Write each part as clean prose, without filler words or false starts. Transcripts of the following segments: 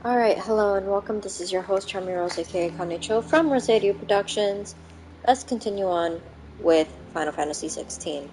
Alright, hello and welcome. This is your host, Charmy Rose, aka Konicho from Roseiryu Productions. Let's continue on with Final Fantasy XVI.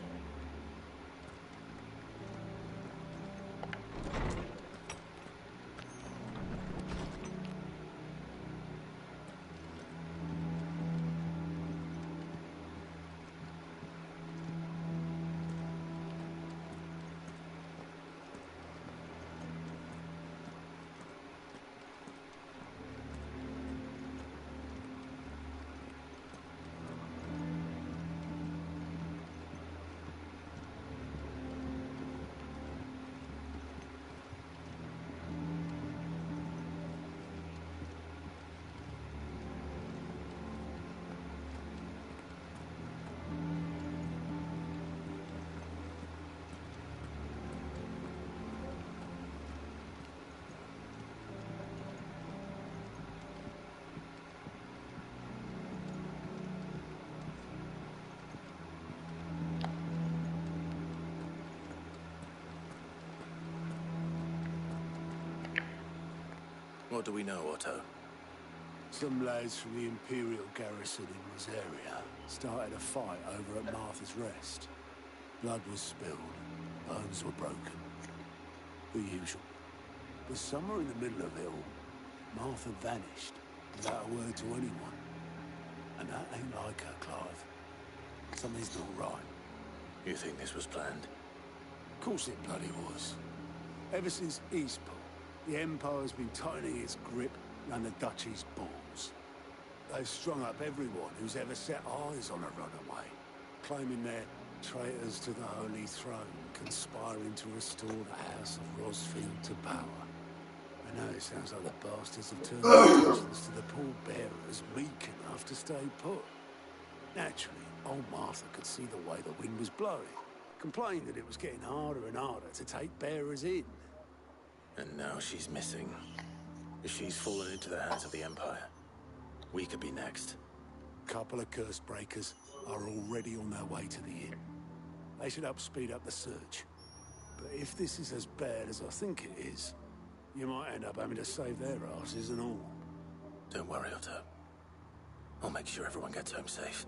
What do we know, Otto? Some lads from the Imperial garrison in Roseiryu started a fight over at Martha's Rest. Blood was spilled, bones were broken. The usual. But somewhere in the middle of it all, Martha vanished without a word to anyone. And that ain't like her, Clive. Something's not right. You think this was planned? Of course it bloody was. Ever since Eastport, the Empire's been tightening its grip around the Duchy's balls. They've strung up everyone who's ever set eyes on a runaway, claiming they're traitors to the Holy Throne, conspiring to restore the House of Rosfield to power. I know it sounds like the bastards have turned their attentions to the pallbearers meek enough to stay put. Naturally, old Martha could see the way the wind was blowing, complained that it was getting harder and harder to take bearers in. And now she's missing. If she's fallen into the hands of the Empire, we could be next. Couple of curse breakers are already on their way to the inn. They should help speed up the search. But if this is as bad as I think it is, you might end up having to save their asses and all. Don't worry, Otto. I'll make sure everyone gets home safe.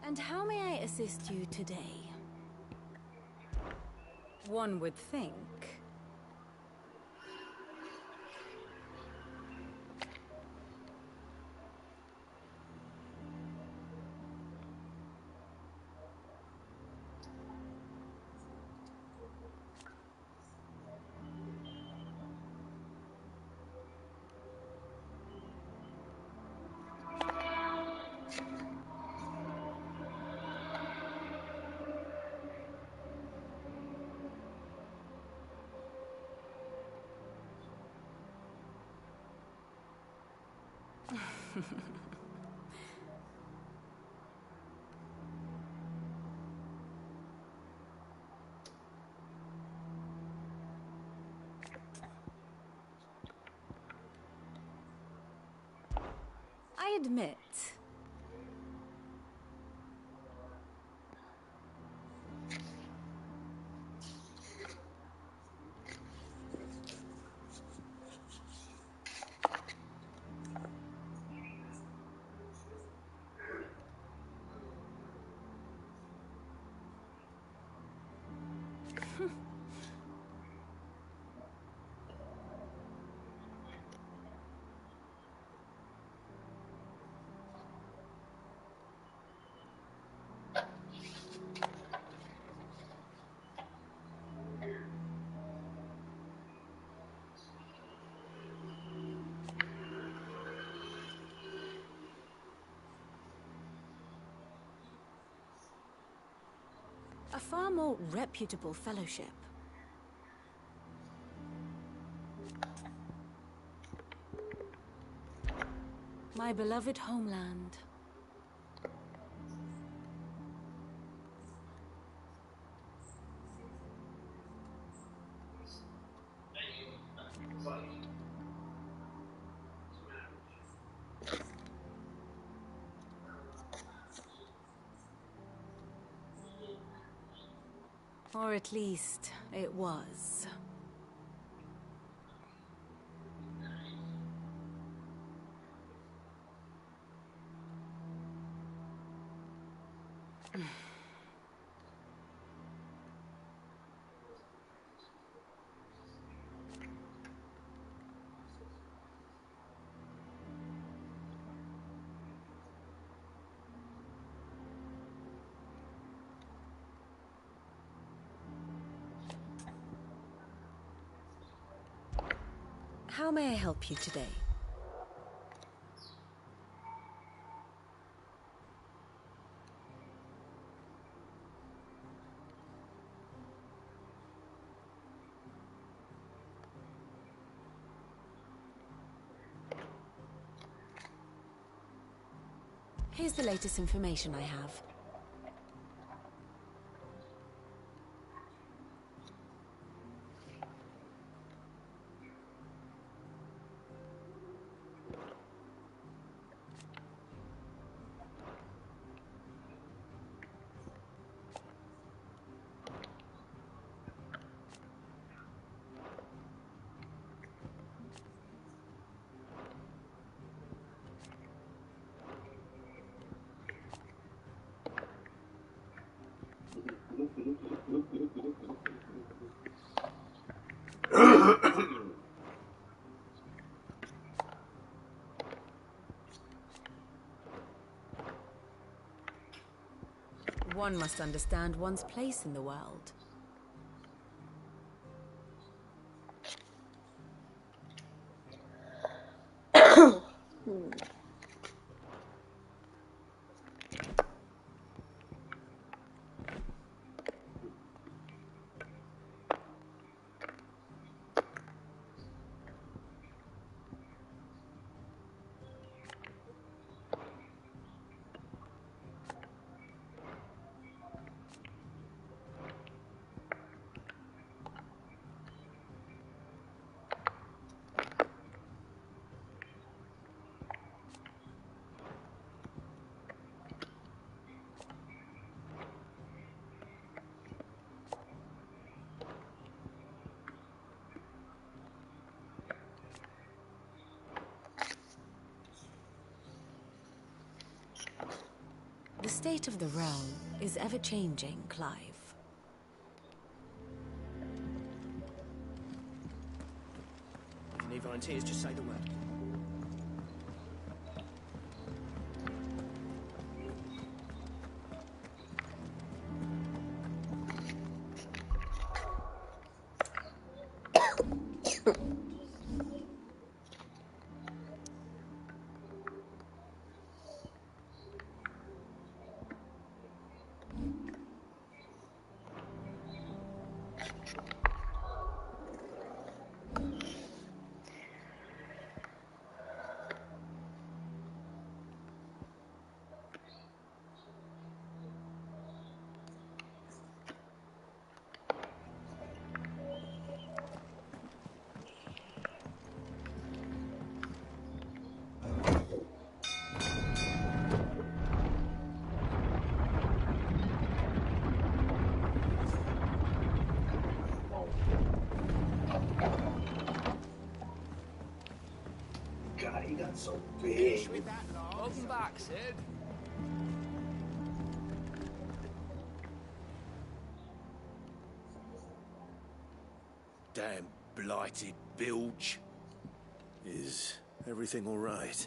And how may I assist you today? One would think. I admit. A far more reputable fellowship. My beloved homeland. Or at least, it was. How may I help you today? Here's the latest information I have. One must understand one's place in the world. The state of the realm is ever-changing, Clive. If you need volunteers, just say the word. God, he got so big. Welcome back, Sid. Damn blighted bilge. Is everything all right?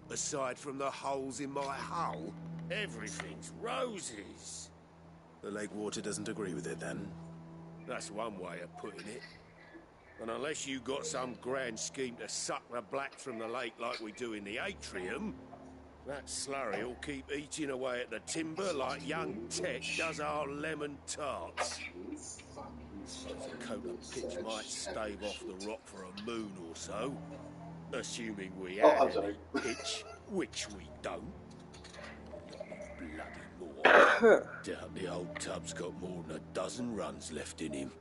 Aside from the holes in my hull, everything's roses. The lake water doesn't agree with it, then? That's one way of putting it. And unless you got some grand scheme to suck the black from the lake like we do in the atrium, that slurry will keep eating away at the timber like young Tech does our lemon tarts. Suppose a coat of pitch might stave off the rock for a moon or so, assuming we had any pitch, which we don't. Bloody more. Doubt the old tub's got more than a dozen runs left in him.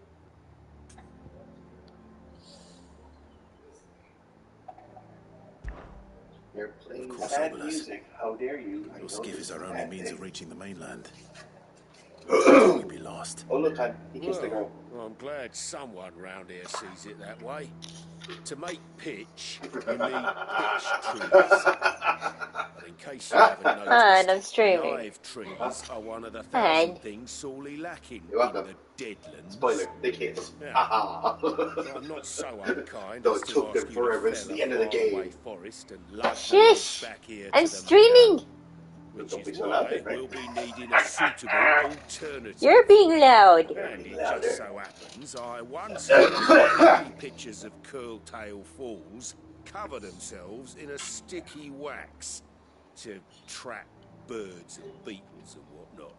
they're playing Of course, sad Obolus. music. How dare you? I Your know skiff this is our a only bad means thing. of reaching the mainland. We'd be lost. Oh, look, he kissed the girl. Well, I'm glad someone round here sees it that way. To make pitch, you need pitch trees. But in case you haven't And noticed, I'm streaming. live trees are one of the And 1,000 things sorely lacking You're in welcome. the Deadlands. Spoiler, they kiss. Yeah. Haha. Well, I'm not so unkind Though as it to took ask them you to forever, it's fell the a end of the faraway game. forest and lug Shush! the back here I'm to the streaming! manor, which Don't is be so why loud, big man. we'll be needing a suitable alternative. You're being loud. And Be it louder. just so happens I once had 50 pictures of Curltail Falls cover themselves in a sticky wax to trap birds and beetles and whatnot.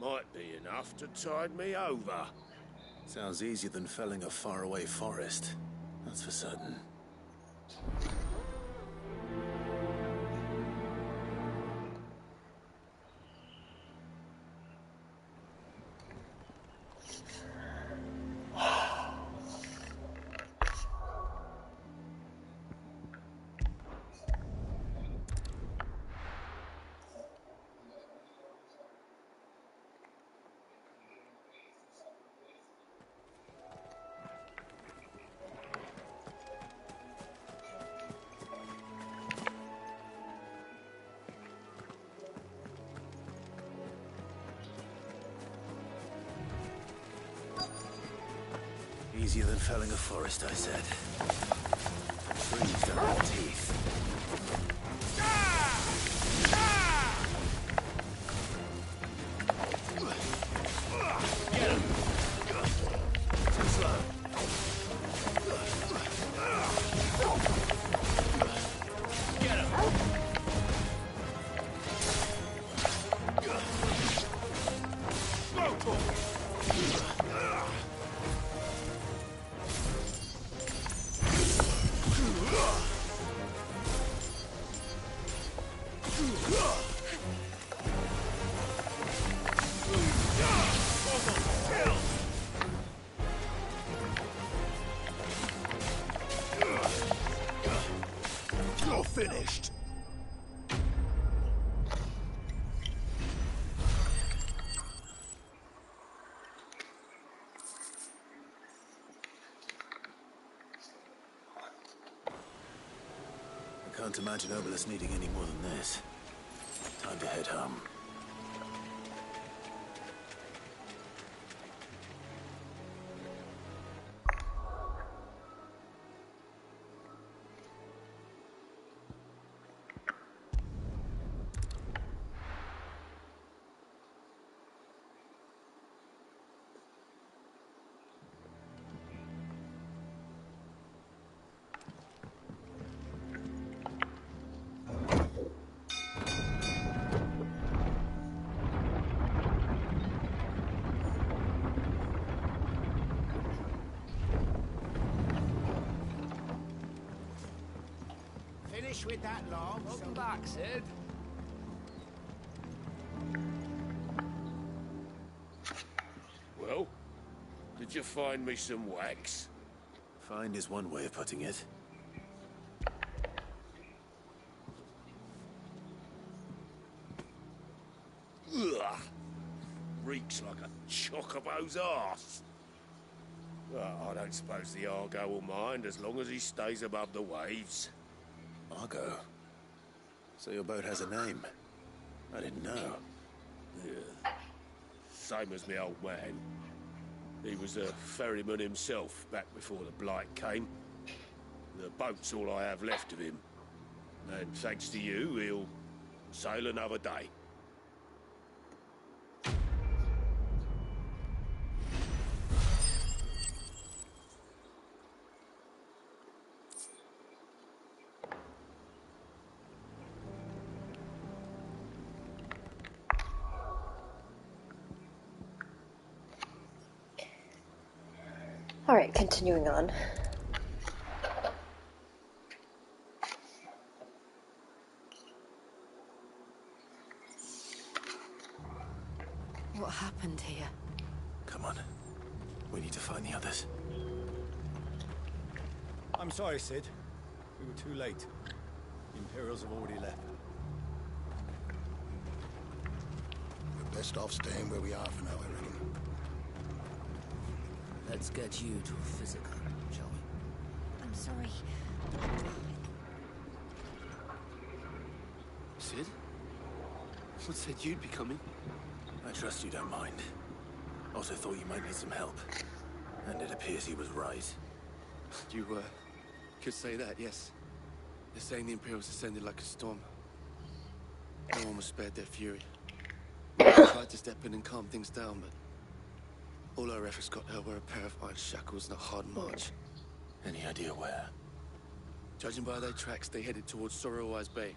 Might be enough to tide me over. Sounds easier than felling a faraway forest. That's for certain. Easier than felling a forest, I said. Trees don't have teeth. Too slow. Get him! You're finished. I can't imagine Obolus needing any more than this. Time to head home. Finish with that log. Welcome back, Sid. Well, did you find me some wax? Find is one way of putting it. Ugh. Reeks like a chocobo's arse. Well, I don't suppose the Argo will mind as long as he stays above the waves. Argo. So your boat has a name. I didn't know. Yeah. Same as my old man. He was a ferryman himself back before the Blight came. The boat's all I have left of him. And thanks to you, he'll sail another day. Alright, continuing on. What happened here? Come on. We need to find the others. I'm sorry, Sid. We were too late. Imperials have already left. We're best off staying where we are for now, I reckon. Let's get you to a physical, shall we? I'm sorry. Sid? What said you'd be coming? I trust you don't mind. Also thought you might need some help. And it appears he was right. You, could say that, yes. They're saying the Imperials descended like a storm. No one was spared their fury. I tried to step in and calm things down, but all our efforts got her were a pair of iron shackles and a hard march. Any idea where? Judging by their tracks, they headed towards Sorrowwise Bay.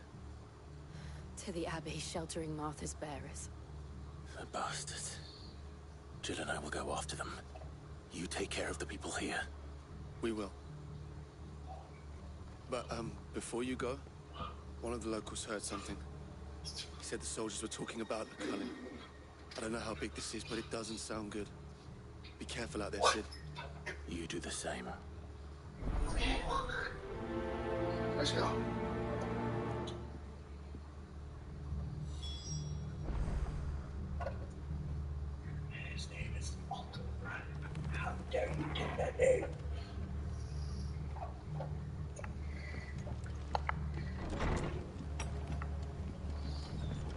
To the Abbey sheltering Martha's bearers. The bastards. Jill and I will go after them. You take care of the people here. We will. But, before you go, one of the locals heard something. He said the soldiers were talking about the culling. I don't know how big this is, but it doesn't sound good. Be careful out there, Sid. You do the same. Let's go. His name is Alton. How dare you take that name?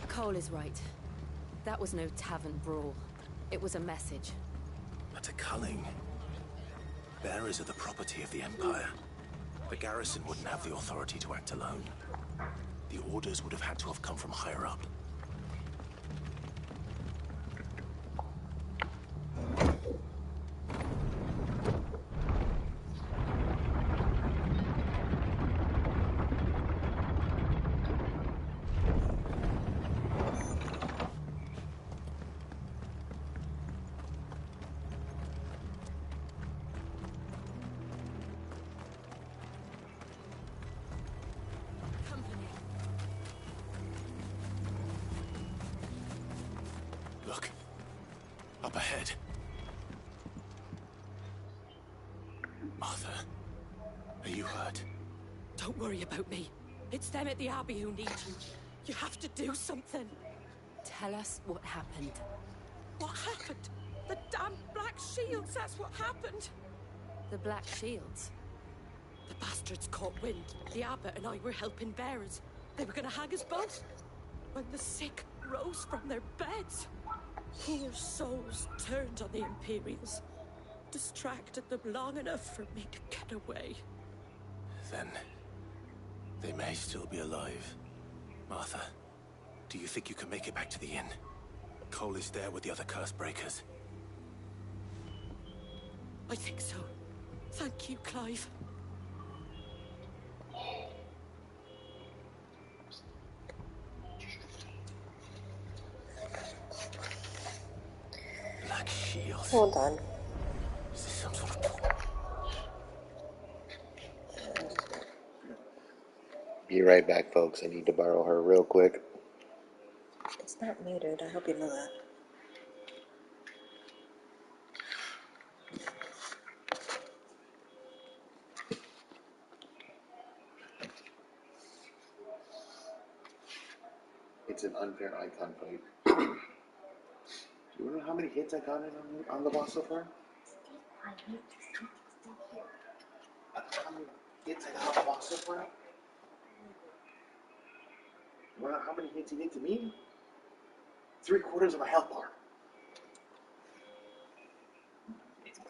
Cole is right. That was no tavern brawl. It was a message. But a culling. Bearers are the property of the Empire. The garrison wouldn't have the authority to act alone. The orders would have had to have come from higher up. Look. Up ahead. Martha, are you hurt? Don't worry about me. It's them at the Abbey who need you. You have to do something. Tell us what happened. What happened? The damn Black Shields, that's what happened. The Black Shields? The bastards caught wind. The Abbot and I were helping bearers. They were gonna hang us both. When the sick rose from their beds, poor souls turned on the Imperials. Distracted them long enough for me to get away. Then they may still be alive. Martha, do you think you can make it back to the inn? Cole is there with the other curse breakers. I think so. Thank you, Clive. Black Shield. Hold on. Is this some sort of... Be right back, folks. I need to borrow her real quick. It's not muted. I hope you know that. It's an unfair icon fight. Do you know how many hits I got in on the boss so far? How many hits I got on the boss so far? You know how many hits he did to me? 3/4 of a health bar. Yes.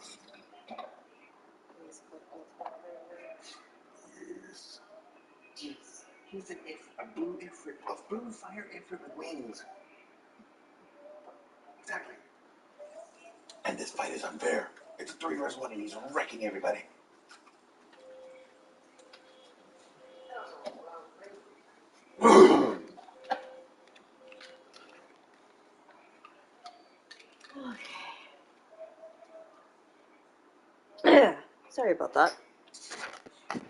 Jeez. He's a blue Ifrit, a blue fire Ifrit with wings. Exactly. And this fight is unfair. It's a 3 versus 1 and he's wrecking everybody. Okay. Sorry about that.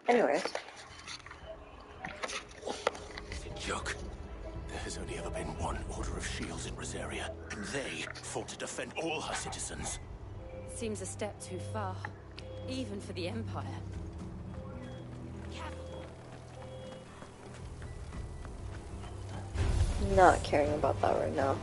Anyways. It's a joke. There has only ever been one Order of Shields in Roseiryu, and they fought to defend all her citizens. Seems a step too far. Even for the Empire. Not caring about that right now.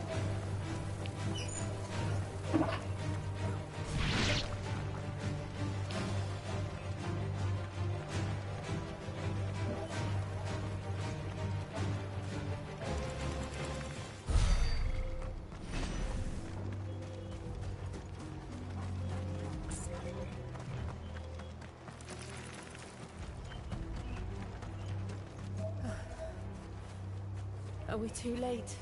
Are we too late?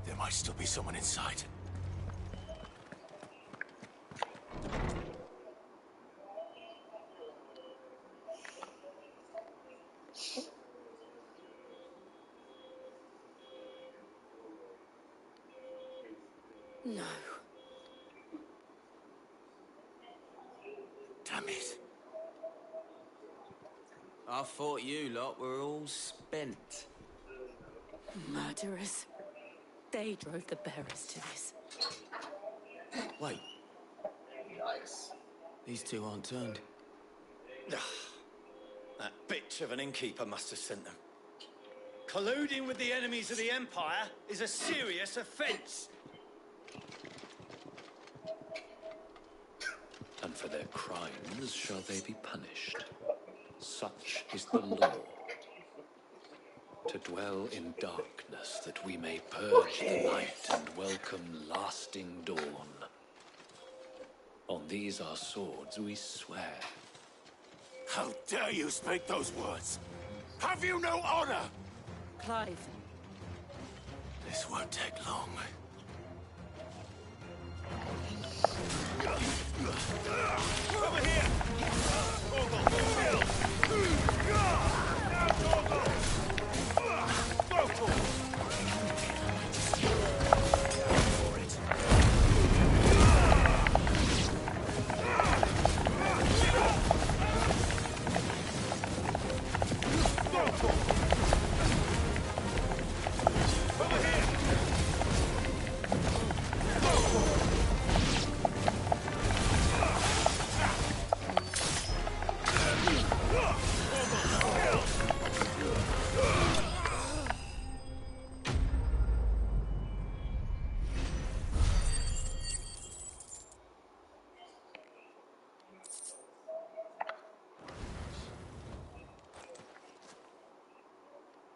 There might still be someone inside. No. Damn it. I thought you lot were all spent. Murderers. They drove the bearers to this. Wait, Nice. these two aren't turned. That bitch of an innkeeper must have sent them. Colluding with the enemies of the Empire is a serious offence. And for their crimes shall they be punished. Such is the law. To dwell in darkness that we may purge the night and welcome lasting dawn. On these our swords we swear. How dare you speak those words? Have you no honor? Clive. This won't take long. Over here!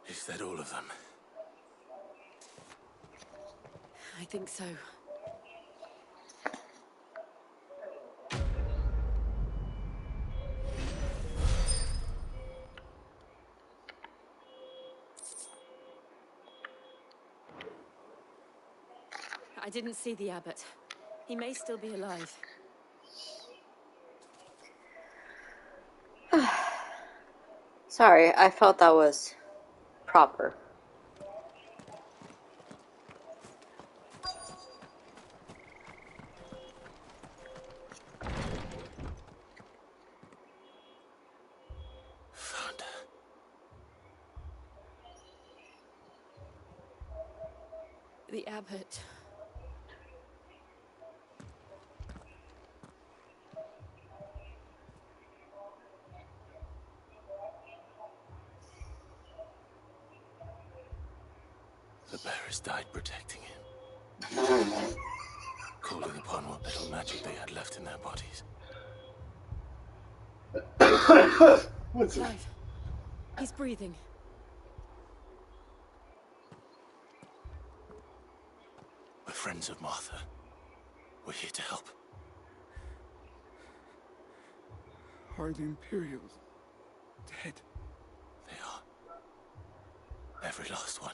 Is that all of them? I think so. I didn't see the abbot. He may still be alive. Sorry, I felt that was proper. Found her. The abbot. The bearers died protecting him. Calling upon what little magic they had left in their bodies. What's it? Clive. He's breathing. We're friends of Martha. We're here to help. Are the Imperials dead? They are. Every last one.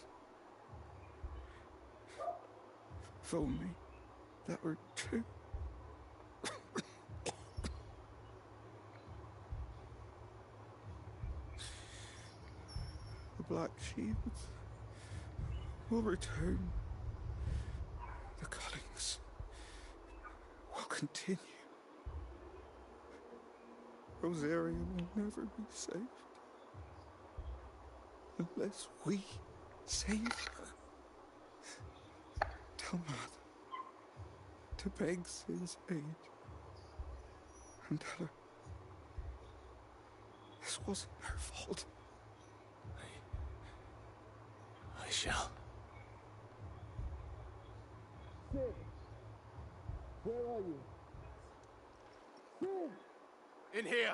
If only that were true. The Black Shields will return. The cullings will continue. Roseiryu will never be saved unless we save her. Tell Mother to beg Sin's aid and tell her this wasn't her fault. I shall. Sid! Where are you? Sid! In here!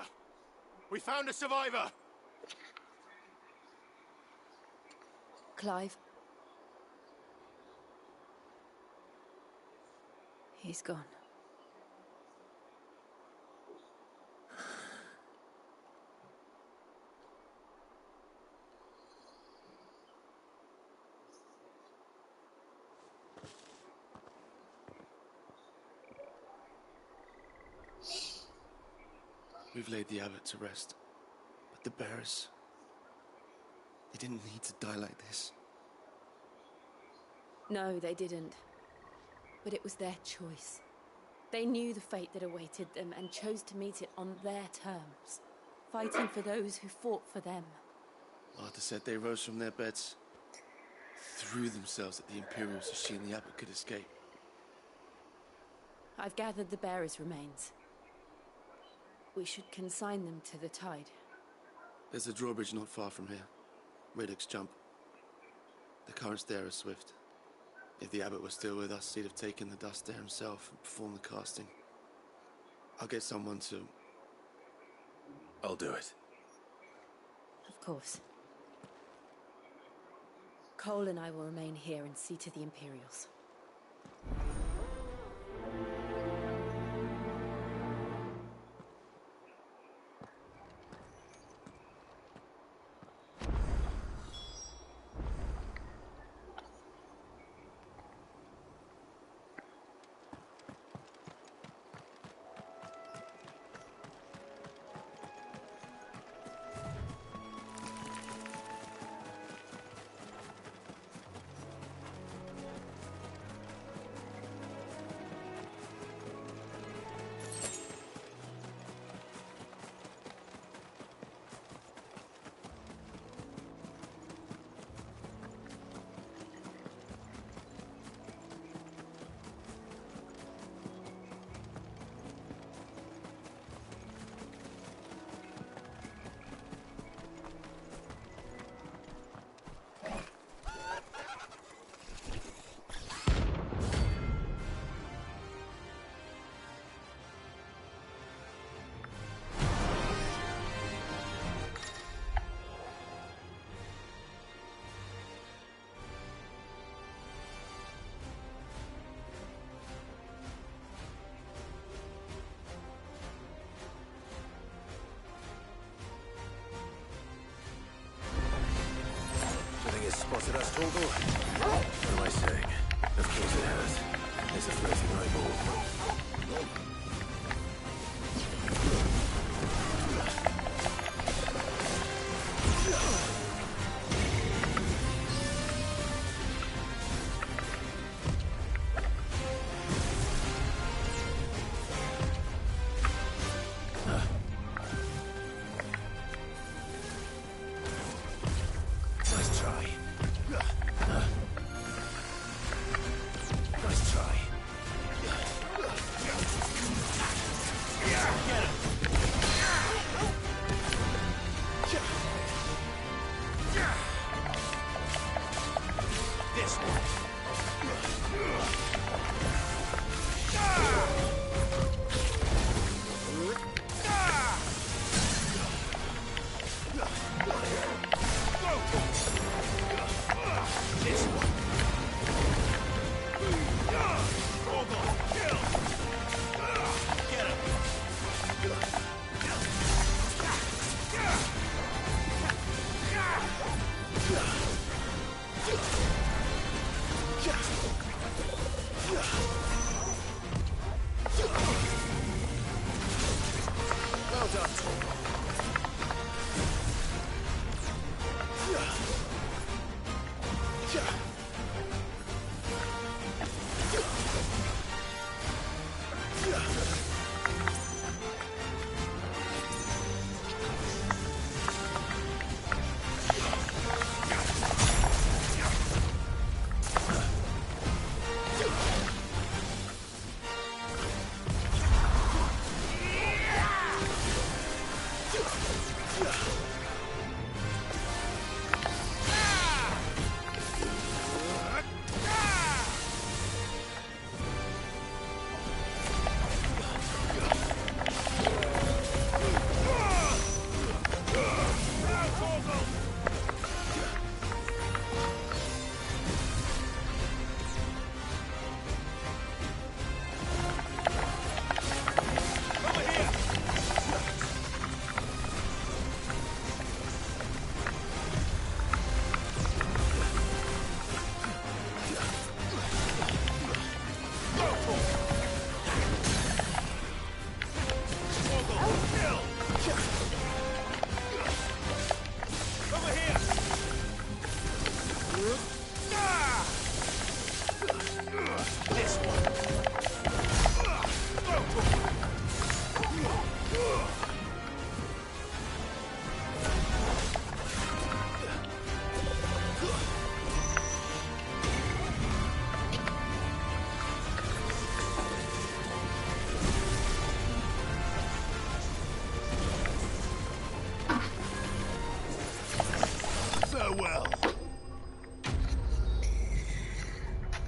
We found a survivor! Clive. He's gone. We've laid the abbot to rest. But the bearers... they didn't need to die like this. No, they didn't. But it was their choice. They knew the fate that awaited them and chose to meet it on their terms, fighting for those who fought for them. Martha said they rose from their beds, threw themselves at the Imperials so she and the abbot could escape. I've gathered the bearers' remains. We should consign them to the tide. There's a drawbridge not far from here. Radix jump. The currents there are swift. If the abbot was still with us, he'd have taken the dust there himself and performed the casting. I'll get someone to... I'll do it. Of course. Cole and I will remain here and see to the Imperials. Spotted us, Torgal? What am I saying? Of course it has. There's a floating eyeball.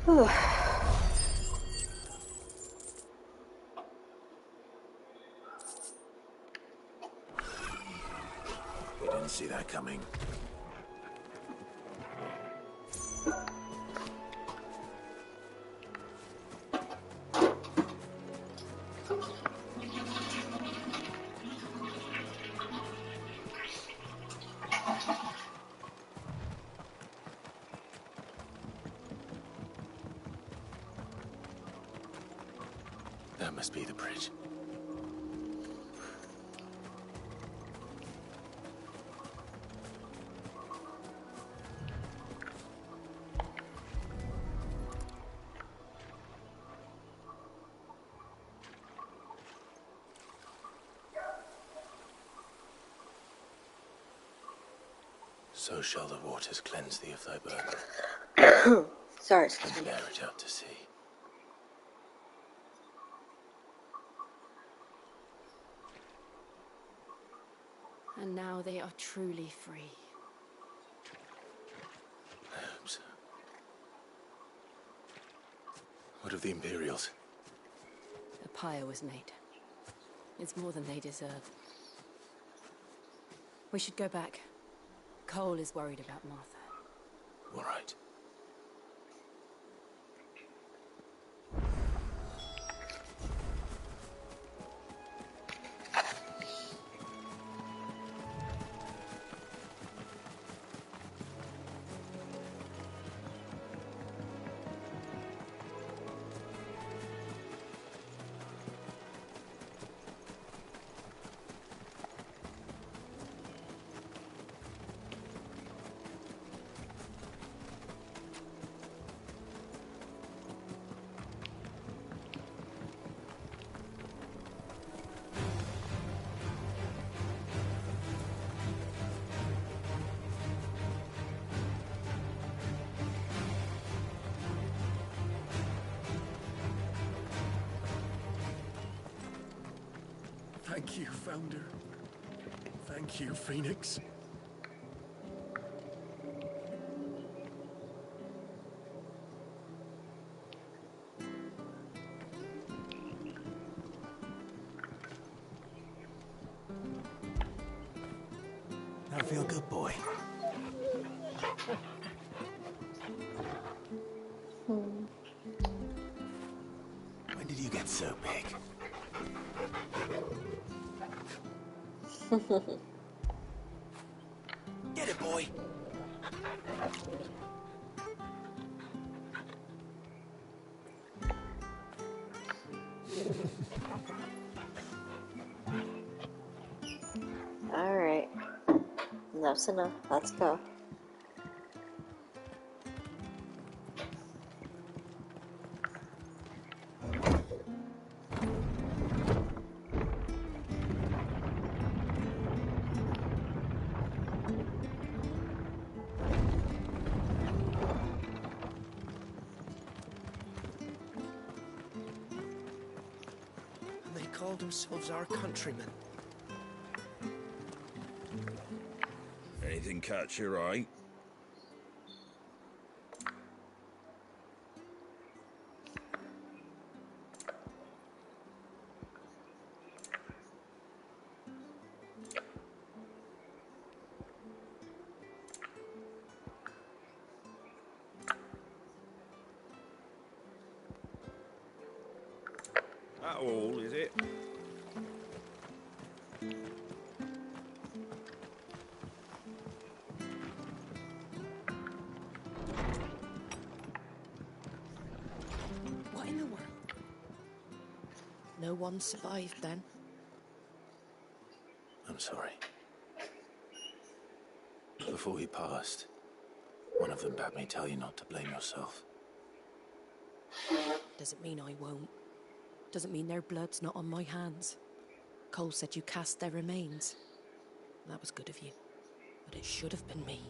We didn't see that coming. That must be the bridge. So shall the waters cleanse thee of thy burden. Sorry, excuse me. Bear it out to sea. And now they are truly free. I hope so. What of the Imperials? The pyre was made. It's more than they deserve. We should go back. Cole is worried about Martha. All right. Thank you, Founder. Thank you, Phoenix. Now feel good, boy. When did you get so big? Get it, boy. All right. Enough's enough. Let's go. And they called themselves our countrymen. Anything catch your eye? That all, is it? What in the world? No one survived then? I'm sorry. Before he passed, one of them bade me tell you not to blame yourself. Doesn't mean I won't. Doesn't mean their blood's not on my hands. Cole said you cast their remains. That was good of you. But it should have been me.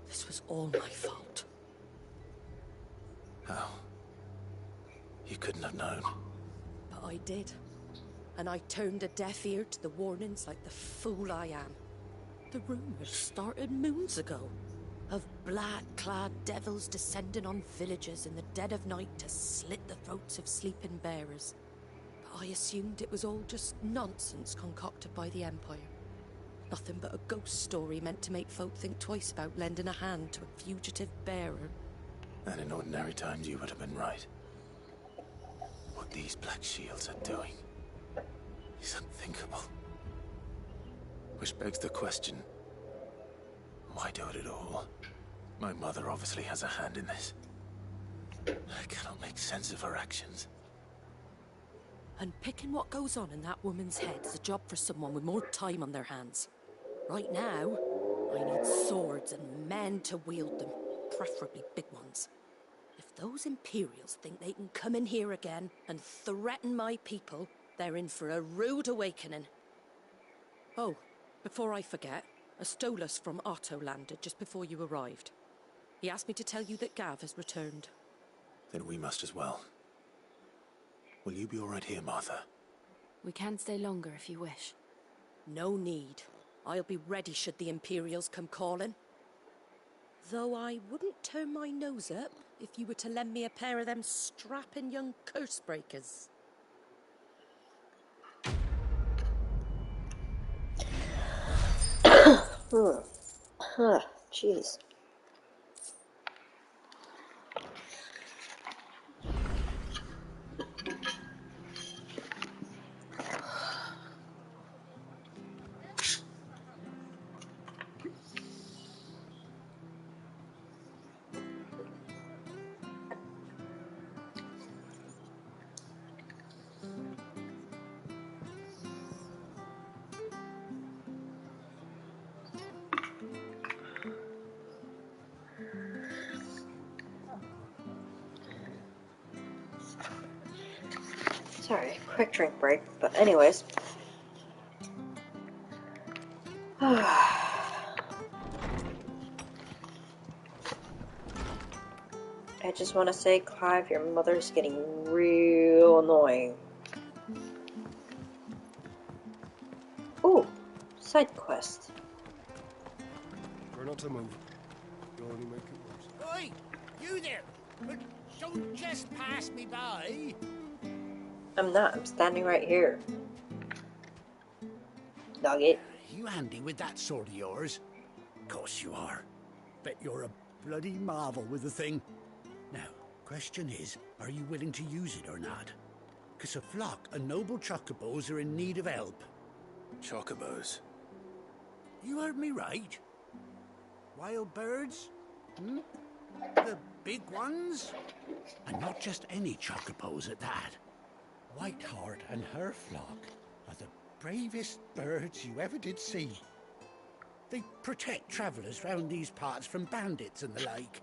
This was all my fault. How? You couldn't have known. But I did. And I turned a deaf ear to the warnings like the fool I am. The rumors started moons ago. of black-clad devils descending on villagers in the dead of night to slit the throats of sleeping bearers. But I assumed it was all just nonsense concocted by the Empire. Nothing but a ghost story meant to make folk think twice about lending a hand to a fugitive bearer. And in ordinary times you would have been right. What these Black Shields are doing is unthinkable. Which begs the question, why do it at all? My mother obviously has a hand in this. I cannot make sense of her actions. Unpicking what goes on in that woman's head is a job for someone with more time on their hands. Right now, I need swords and men to wield them, preferably big ones. If those Imperials think they can come in here again and threaten my people, they're in for a rude awakening. Oh, before I forget, a Stolas from Otto landed just before you arrived. He asked me to tell you that Gav has returned. Then we must as well. Will you be all right here, Martha? We can stay longer if you wish. No need. I'll be ready should the Imperials come calling. Though I wouldn't turn my nose up if you were to lend me a pair of them strapping young curse breakers. Jeez. Sorry, quick drink break. But anyways. I just want to say, Clive, your mother's getting real annoying. Ooh, side quest. Try not to move. You'll only make it worse. Oi! You there! But don't just pass me by! I'm not. I'm standing right here. Nugget. You handy with that sword of yours? Course you are. Bet you're a bloody marvel with the thing. Now, question is, are you willing to use it or not? 'Cause a flock of noble chocobos are in need of help. Chocobos? You heard me right. Wild birds? Hmm? The big ones? And not just any chocobos at that. Whiteheart and her flock are the bravest birds you ever did see. They protect travellers round these parts from bandits and the like.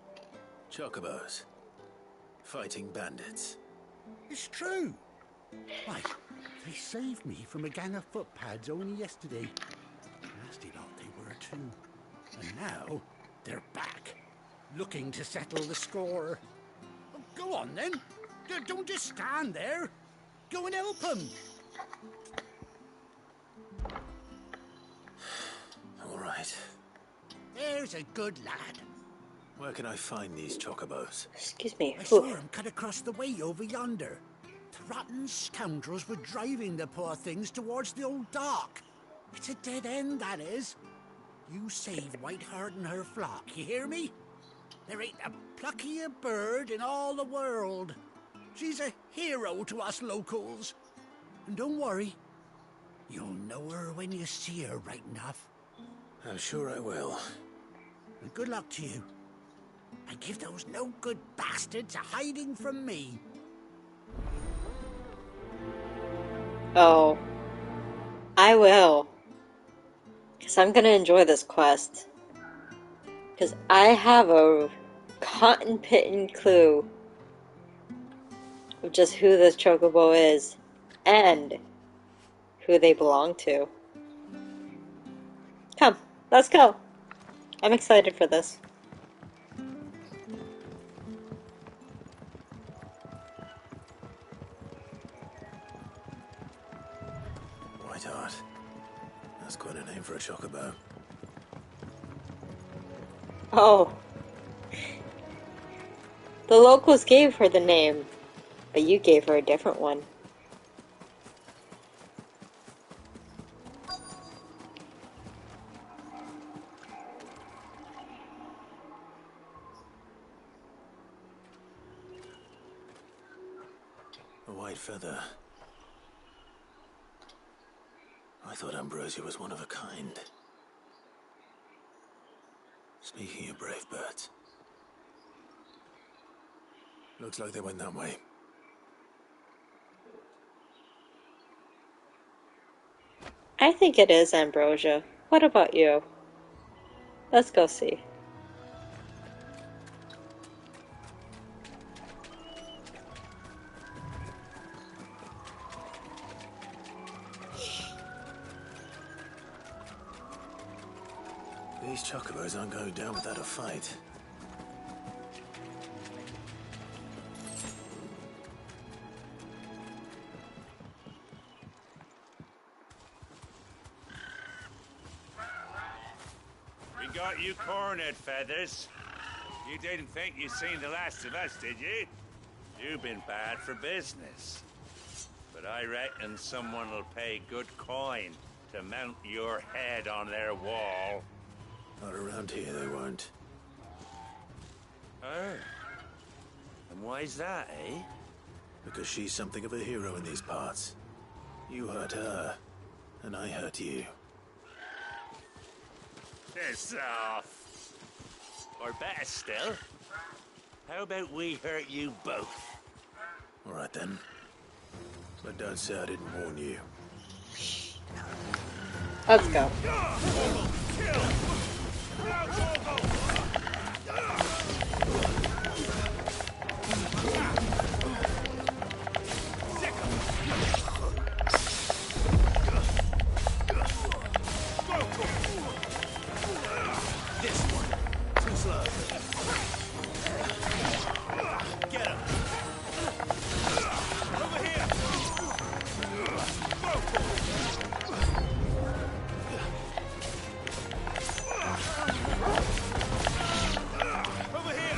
Chocobos? Fighting bandits? It's true. Why, they saved me from a gang of footpads only yesterday. Nasty lot they were too. And now, they're back, looking to settle the score. Oh, go on then. Don't just stand there. Go and help them. All right. There's a good lad. Where can I find these chocobos? Excuse me. I saw him cut across the way over yonder. The rotten scoundrels were driving the poor things towards the old dock. It's a dead end, that is. You save Whiteheart and her flock, you hear me? There ain't a pluckier bird in all the world. She's a hero to us locals. And don't worry, you'll know her when you see her right enough. I'm sure I will. And good luck to you. And give those no-good bastards a hiding from me. Oh. I will. Because I'm going to enjoy this quest. Because I have a cotton-picking clue of just who this chocobo is. And who they belong to. Come, let's go. I'm excited for this. Whiteheart. That's quite a name for a chocobo. Oh. The locals gave her the name, but you gave her a different one. A white feather. I thought Ambrosia was one of a kind. Speaking of brave birds, looks like they went that way. I think it is Ambrosia. What about you? Let's go see. These chocobos aren't going down without a fight. We got you cornered, Feathers. You didn't think you'd seen the last of us, did you? You've been bad for business. But I reckon someone will pay good coin to mount your head on their wall. Not around here, they won't. Oh. And why's that, eh? Because she's something of a hero in these parts. You hurt her, and I hurt you. Piss off. Or better still, how about we hurt you both? All right then. But don't say I didn't warn you. Let's go. This one. Too slow. Get him. Over here. Over here.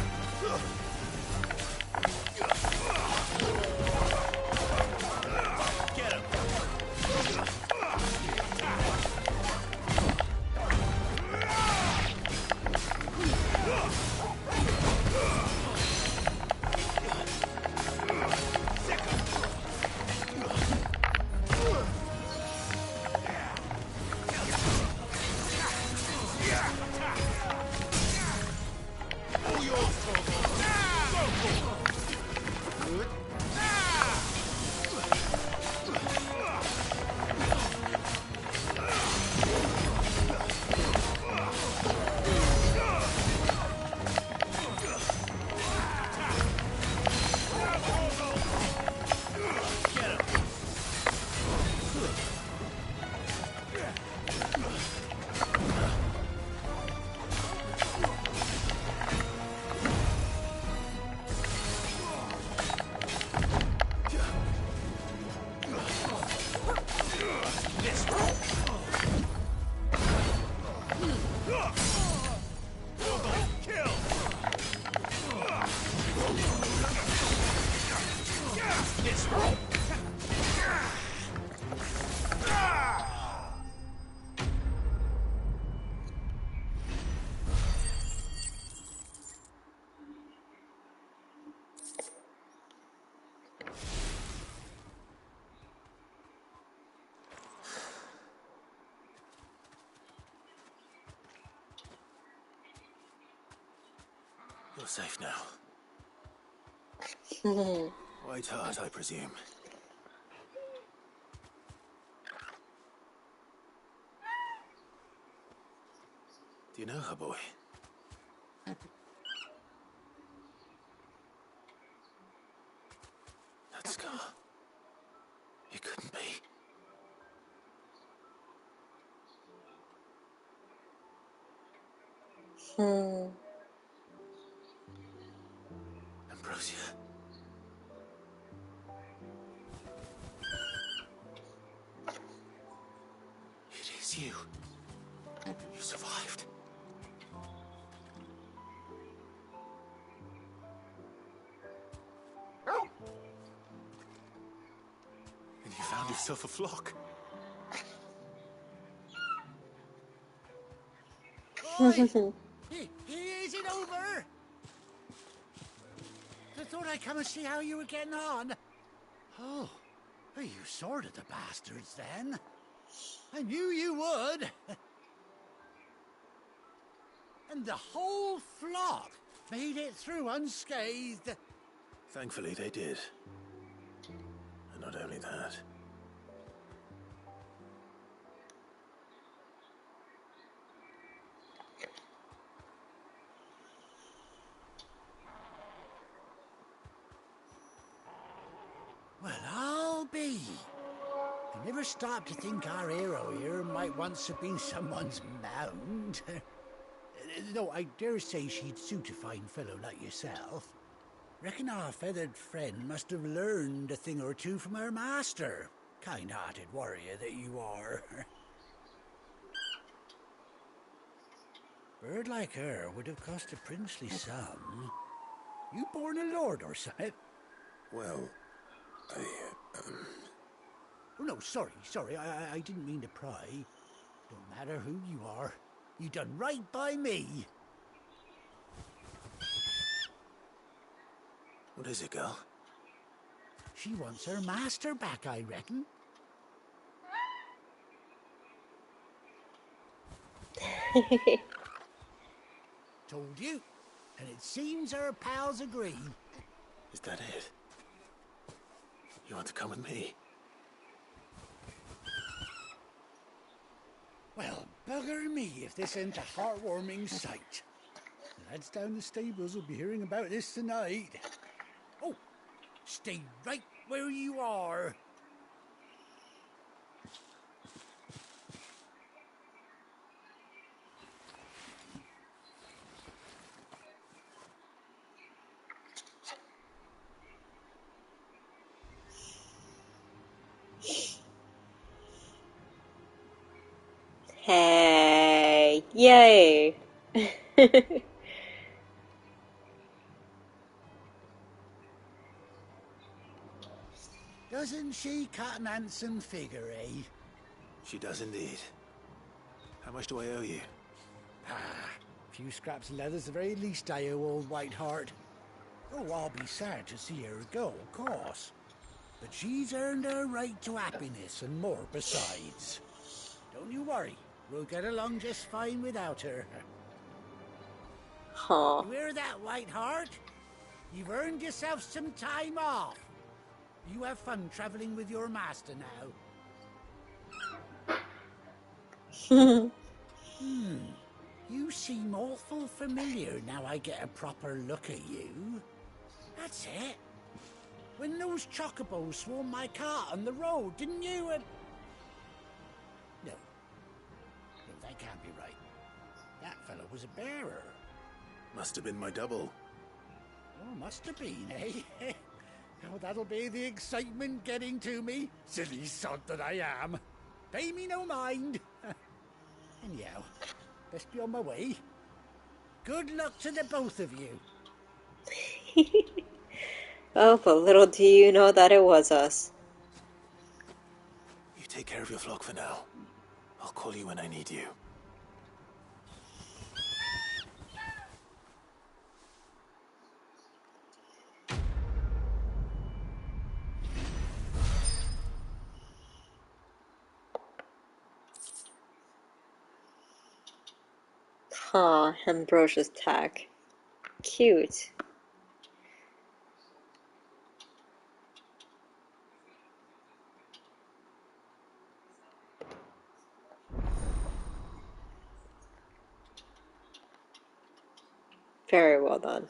Get him. You're safe now. White heart, I presume. Do you know her, boy? That scar. It couldn't be. Ambrosia. It is you. You survived. yourself a flock. Oi! Is it over? I thought I'd come and see how you were getting on. Oh, you sorted the bastards then. I knew you would. And the whole flock made it through unscathed. Thankfully they did. And not only that. Well, I'll be. I never stopped to think our hero here might once have been someone's mount. Though I dare say she'd suit a fine fellow like yourself. Reckon our feathered friend must have learned a thing or two from her master. Kind-hearted warrior that you are. Bird like her would have cost a princely sum. You born a lord or something? Well, Oh, no, sorry. I didn't mean to pry. Don't matter who you are. You done right by me. What is it, girl? She wants her master back, I reckon. Told you. And it seems her pals agree. Is that it? You want to come with me? Well, bugger me if this ain't a heartwarming sight. The lads down the stables will be hearing about this tonight. Oh, stay right where you are. Hey, yay. Doesn't she cut an handsome figure, eh? She does indeed. How much do I owe you? A few scraps of leather's the very least I owe old Whiteheart. Oh, I'll be sad to see her go, of course. But she's earned her right to happiness and more besides. Don't you worry. We'll get along just fine without her. Huh. You hear that, Whiteheart? You've earned yourself some time off. You have fun traveling with your master now. You seem awful familiar now I get a proper look at you. That's it. When those chocobos swarmed my cart on the road, didn't you? No, that can't be right. That fellow was a bearer. Must have been my double. Oh, must have been, eh? Oh, that'll be the excitement getting to me. Silly sod that I am. Pay me no mind. Anyhow, best be on my way. Good luck to the both of you. Oh, but little do you know that it was us. You take care of your flock for now. I'll call you when I need you. Huh, Ambrosia's tack. Cute. Very well done.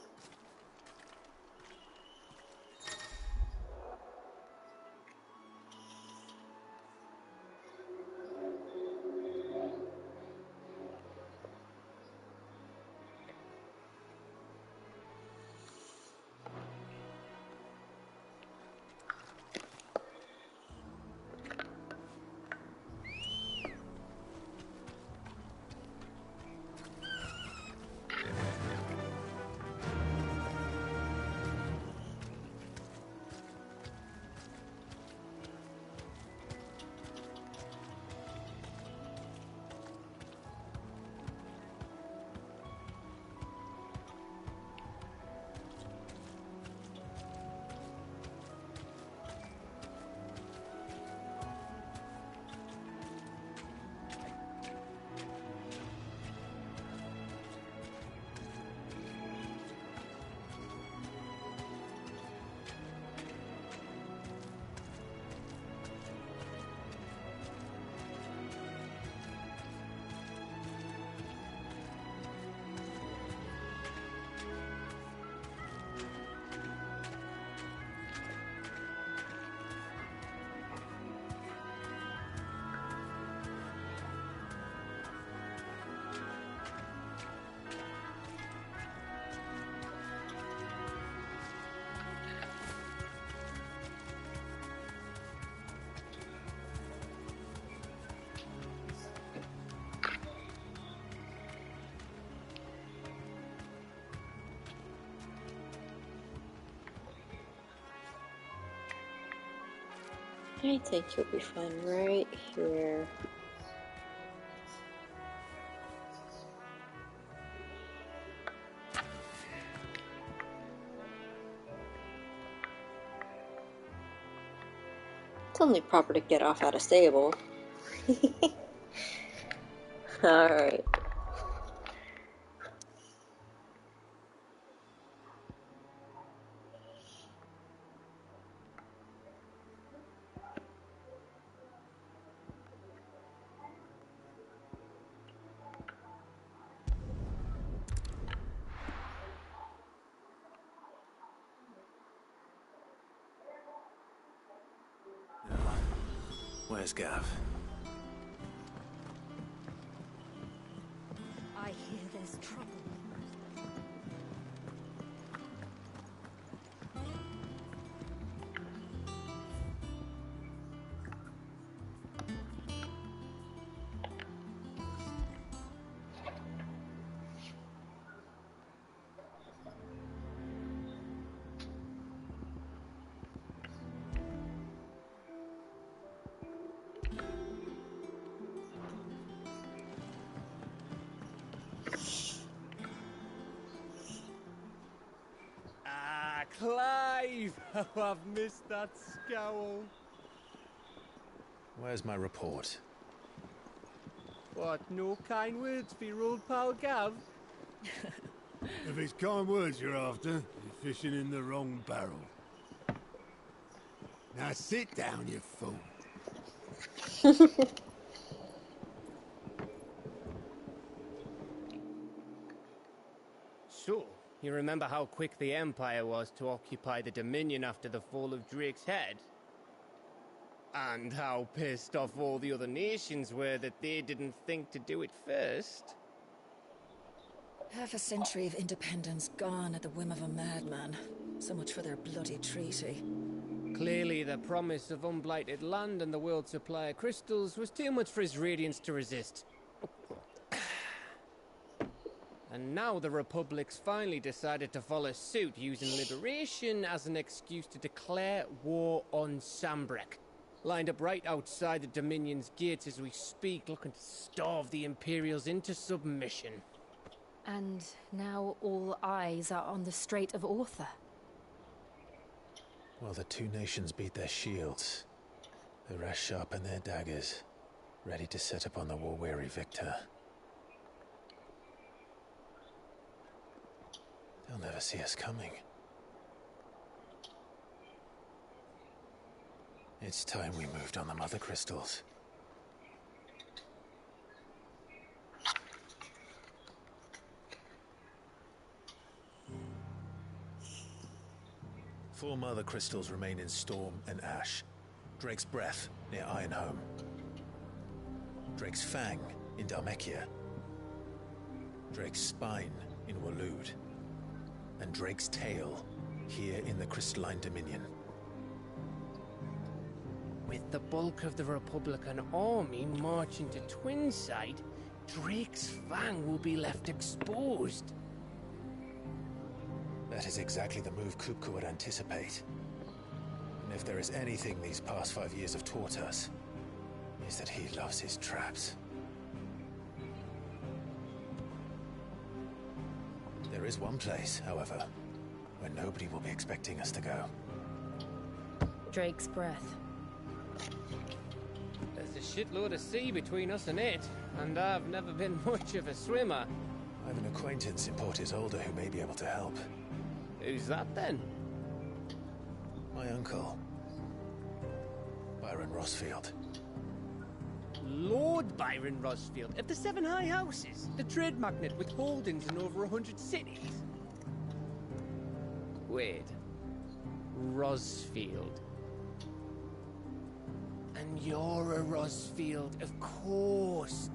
I think you'll be fine right here. It's only proper to get off at a stable. Alright. Where's Gav? I hear there's trouble. Clive! Oh, I've missed that scowl. Where's my report? What, no kind words for your old pal Gav? If it's kind words you're after, you're fishing in the wrong barrel. Now sit down, you fool. So, you remember how quick the Empire was to occupy the Dominion after the fall of Drake's head? And how pissed off all the other nations were that they didn't think to do it first? Half a century of independence gone at the whim of a madman. So much for their bloody treaty. Clearly, the promise of unblighted land and the world's supply of crystals was too much for his radiance to resist. And now the Republic's finally decided to follow suit, using liberation as an excuse to declare war on Sambrek. Lined up right outside the Dominion's gates as we speak, looking to starve the Imperials into submission. And now all eyes are on the Strait of Author. Well, the two nations beat their shields. The rest sharpen their daggers, ready to set upon the war-weary victor. They'll never see us coming. It's time we moved on the mother crystals. Four mother crystals remain in Storm and Ash. Drake's Breath near Ironhome. Drake's Fang in Dhalmekia. Drake's Spine in Waloed. And Drake's Tail here in the Crystalline Dominion. With the bulk of the Republican army marching to Twinside, Drake's Fang will be left exposed. That is exactly the move Kupka would anticipate. And if there is anything these past 5 years have taught us, is that he loves his traps. There is one place, however, where nobody will be expecting us to go. Drake's Breath. There's a shitload of sea between us and it, and I've never been much of a swimmer. I have an acquaintance in Port Isolde who may be able to help. Who's that then? My uncle, Byron Rosfield. Lord Byron Rosfield of the Seven High Houses, the trade magnate with holdings in over 100 cities. Wait, Rosfield. And you're a Rosfield, of course.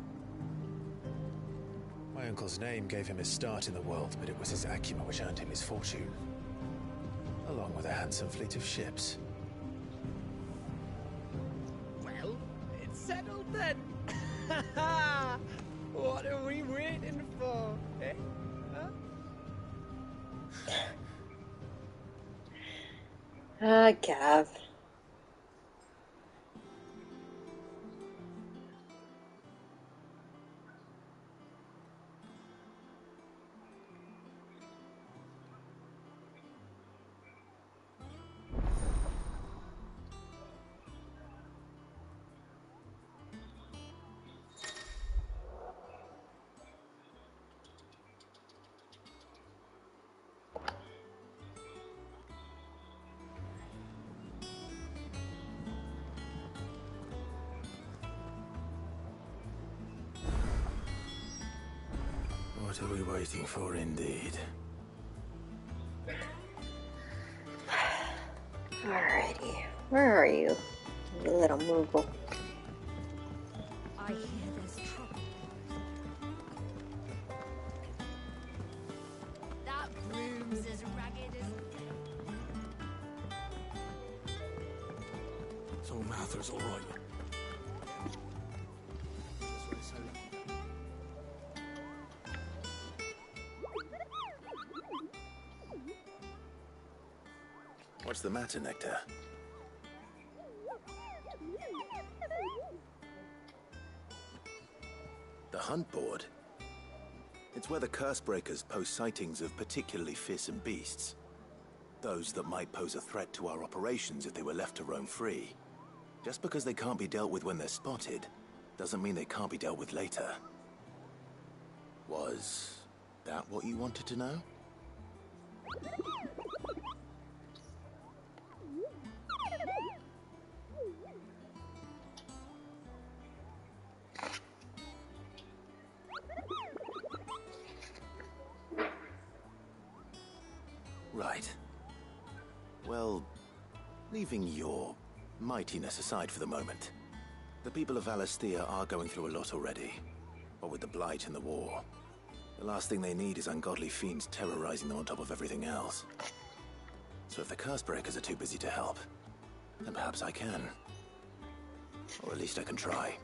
My uncle's name gave him his start in the world, but it was his acumen which earned him his fortune. Along with a handsome fleet of ships. Well, it's settled then. What are we waiting for, eh? Huh? Gav. What are we waiting for, indeed? Alrighty. Where are you, you little moogle? I hear there's trouble. That broom's as ragged as... So Mather's all right. What's the matter, Nectar? The hunt board? It's where the Cursebreakers post sightings of particularly fearsome beasts. Those that might pose a threat to our operations if they were left to roam free. Just because they can't be dealt with when they're spotted, doesn't mean they can't be dealt with later. Was that what you wanted to know? Right. Well, leaving your mightiness aside for the moment, the people of Valisthea are going through a lot already. What with the Blight and the war, the last thing they need is ungodly fiends terrorizing them on top of everything else. So if the Cursebreakers are too busy to help, then perhaps I can. Or at least I can try.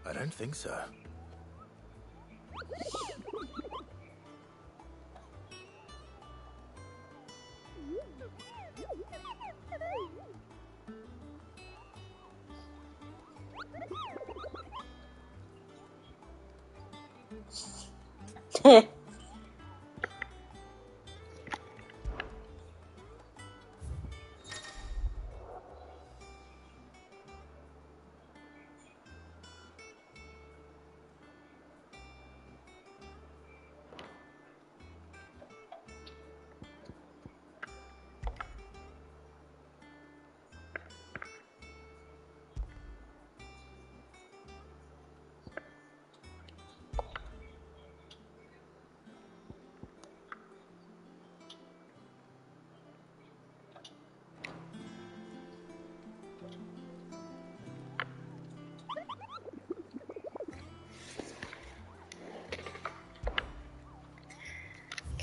I don't think so.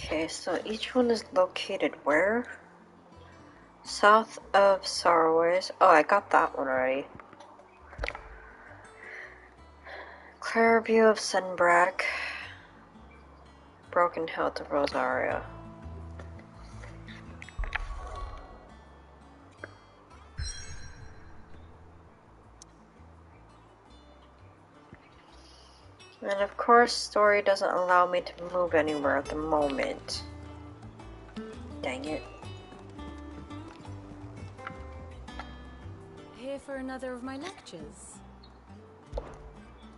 Okay, so each one is located where? South of Sorroways. Oh, I got that one already. Clear view of Sunbrack. Broken Health of Roseiryu. And of course, story doesn't allow me to move anywhere at the moment. Dang it. Here for another of my lectures.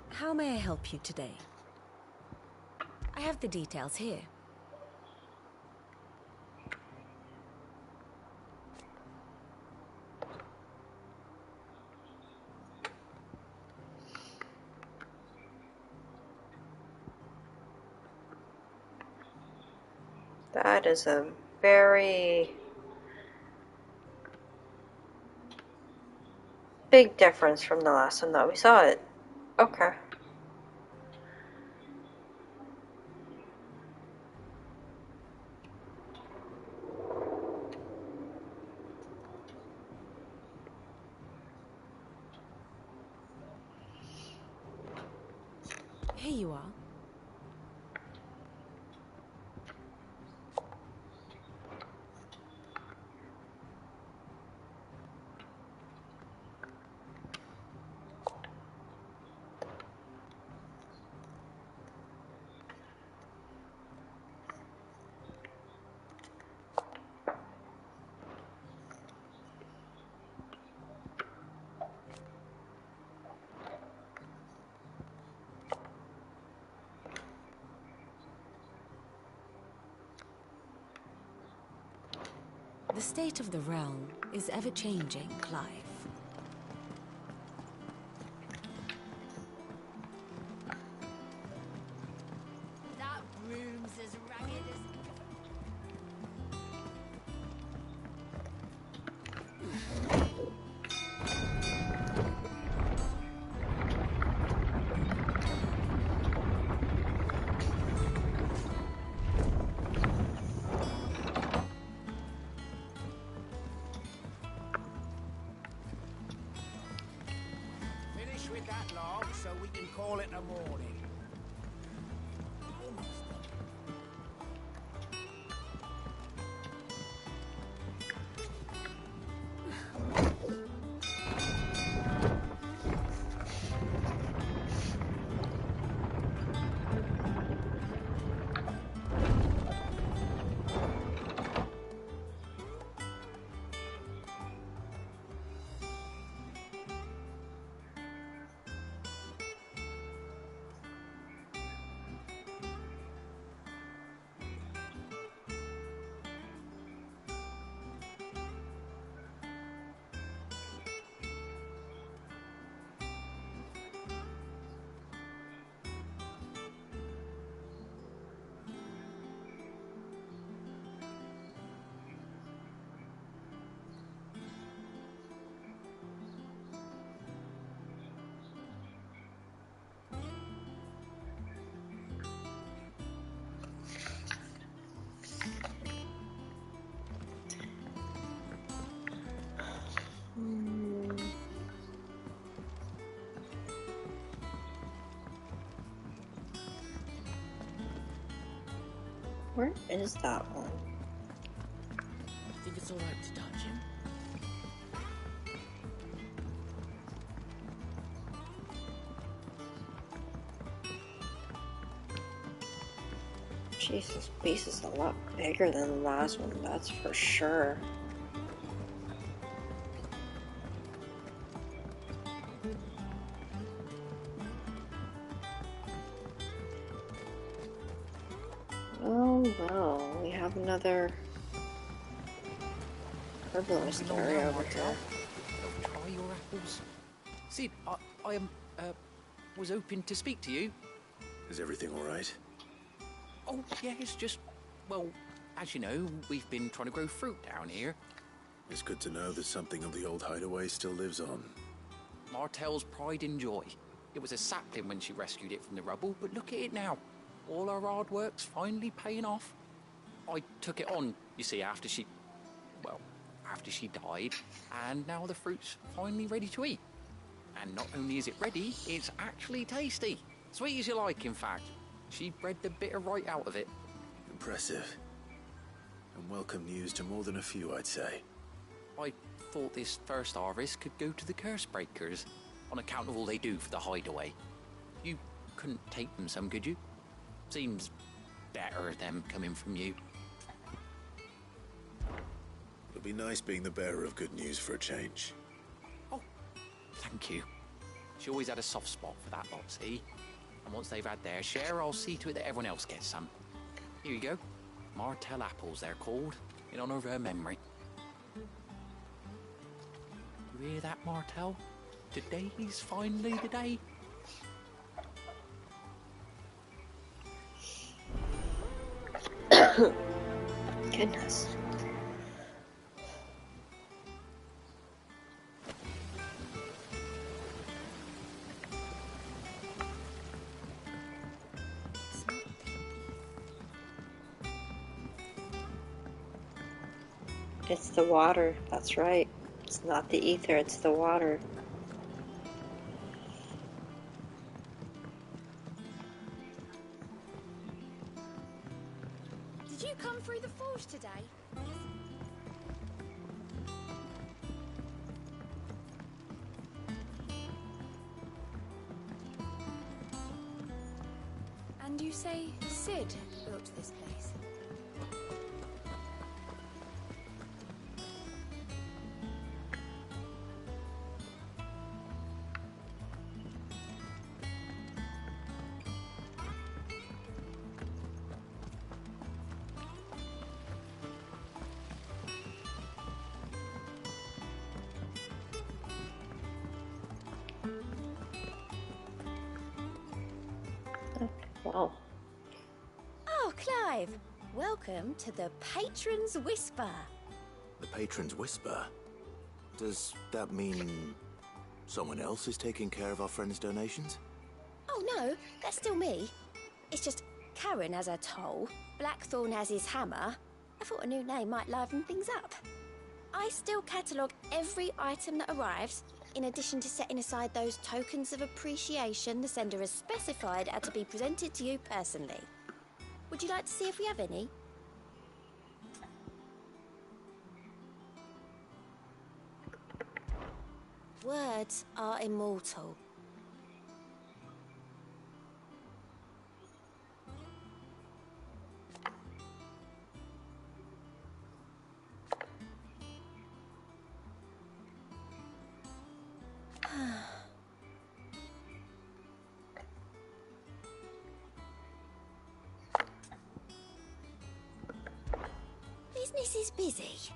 How may I help you today? I have the details here. That is a very big difference from the last time that we saw it. Okay. Here you are. The state of the realm is ever-changing, Clive. That room's as ragged as... Finish with that log so we can call it a morning. Where is that one? I think it's alright to touch him. Jesus, beast is a lot bigger than the last one, that's for sure. Oh well, we have another herbalist area over here. Try your apples. Sid, I was hoping to speak to you. Is everything all right? Oh, yeah, it's just, well, as you know, we've been trying to grow fruit down here. It's good to know that something of the old hideaway still lives on. Martel's pride and joy. It was a sapling when she rescued it from the rubble, but look at it now. All our hard work's finally paying off. I took it on, you see, after she died, and now the fruit's finally ready to eat. And not only is it ready, it's actually tasty. Sweet as you like, in fact. She bred the bitter right out of it. Impressive. And welcome news to more than a few, I'd say. I thought this first harvest could go to the curse breakers, on account of all they do for the hideaway. You couldn't take them some, could you? Seems better them coming from you. It'll be nice being the bearer of good news for a change. Oh, thank you. She always had a soft spot for that lot, see? And once they've had their share, I'll see to it that everyone else gets some. Here you go. Martel apples, they're called, in honor of her memory. You hear that, Martel? Today's finally the day. Goodness. It's the water, that's right. It's not the ether, it's the water. Did you come through the forge today? And you say Sid built this place? Wow. Oh, Clive. Welcome to the Patron's Whisper. The Patron's Whisper? Does that mean someone else is taking care of our friend's donations? Oh, no, that's still me. It's just Karen has her toll, Blackthorn has his hammer. I thought a new name might liven things up. I still catalogue every item that arrives, in addition to setting aside those tokens of appreciation the sender has specified are to be presented to you personally. Would you like to see if we have any? Words are immortal. Business is busy.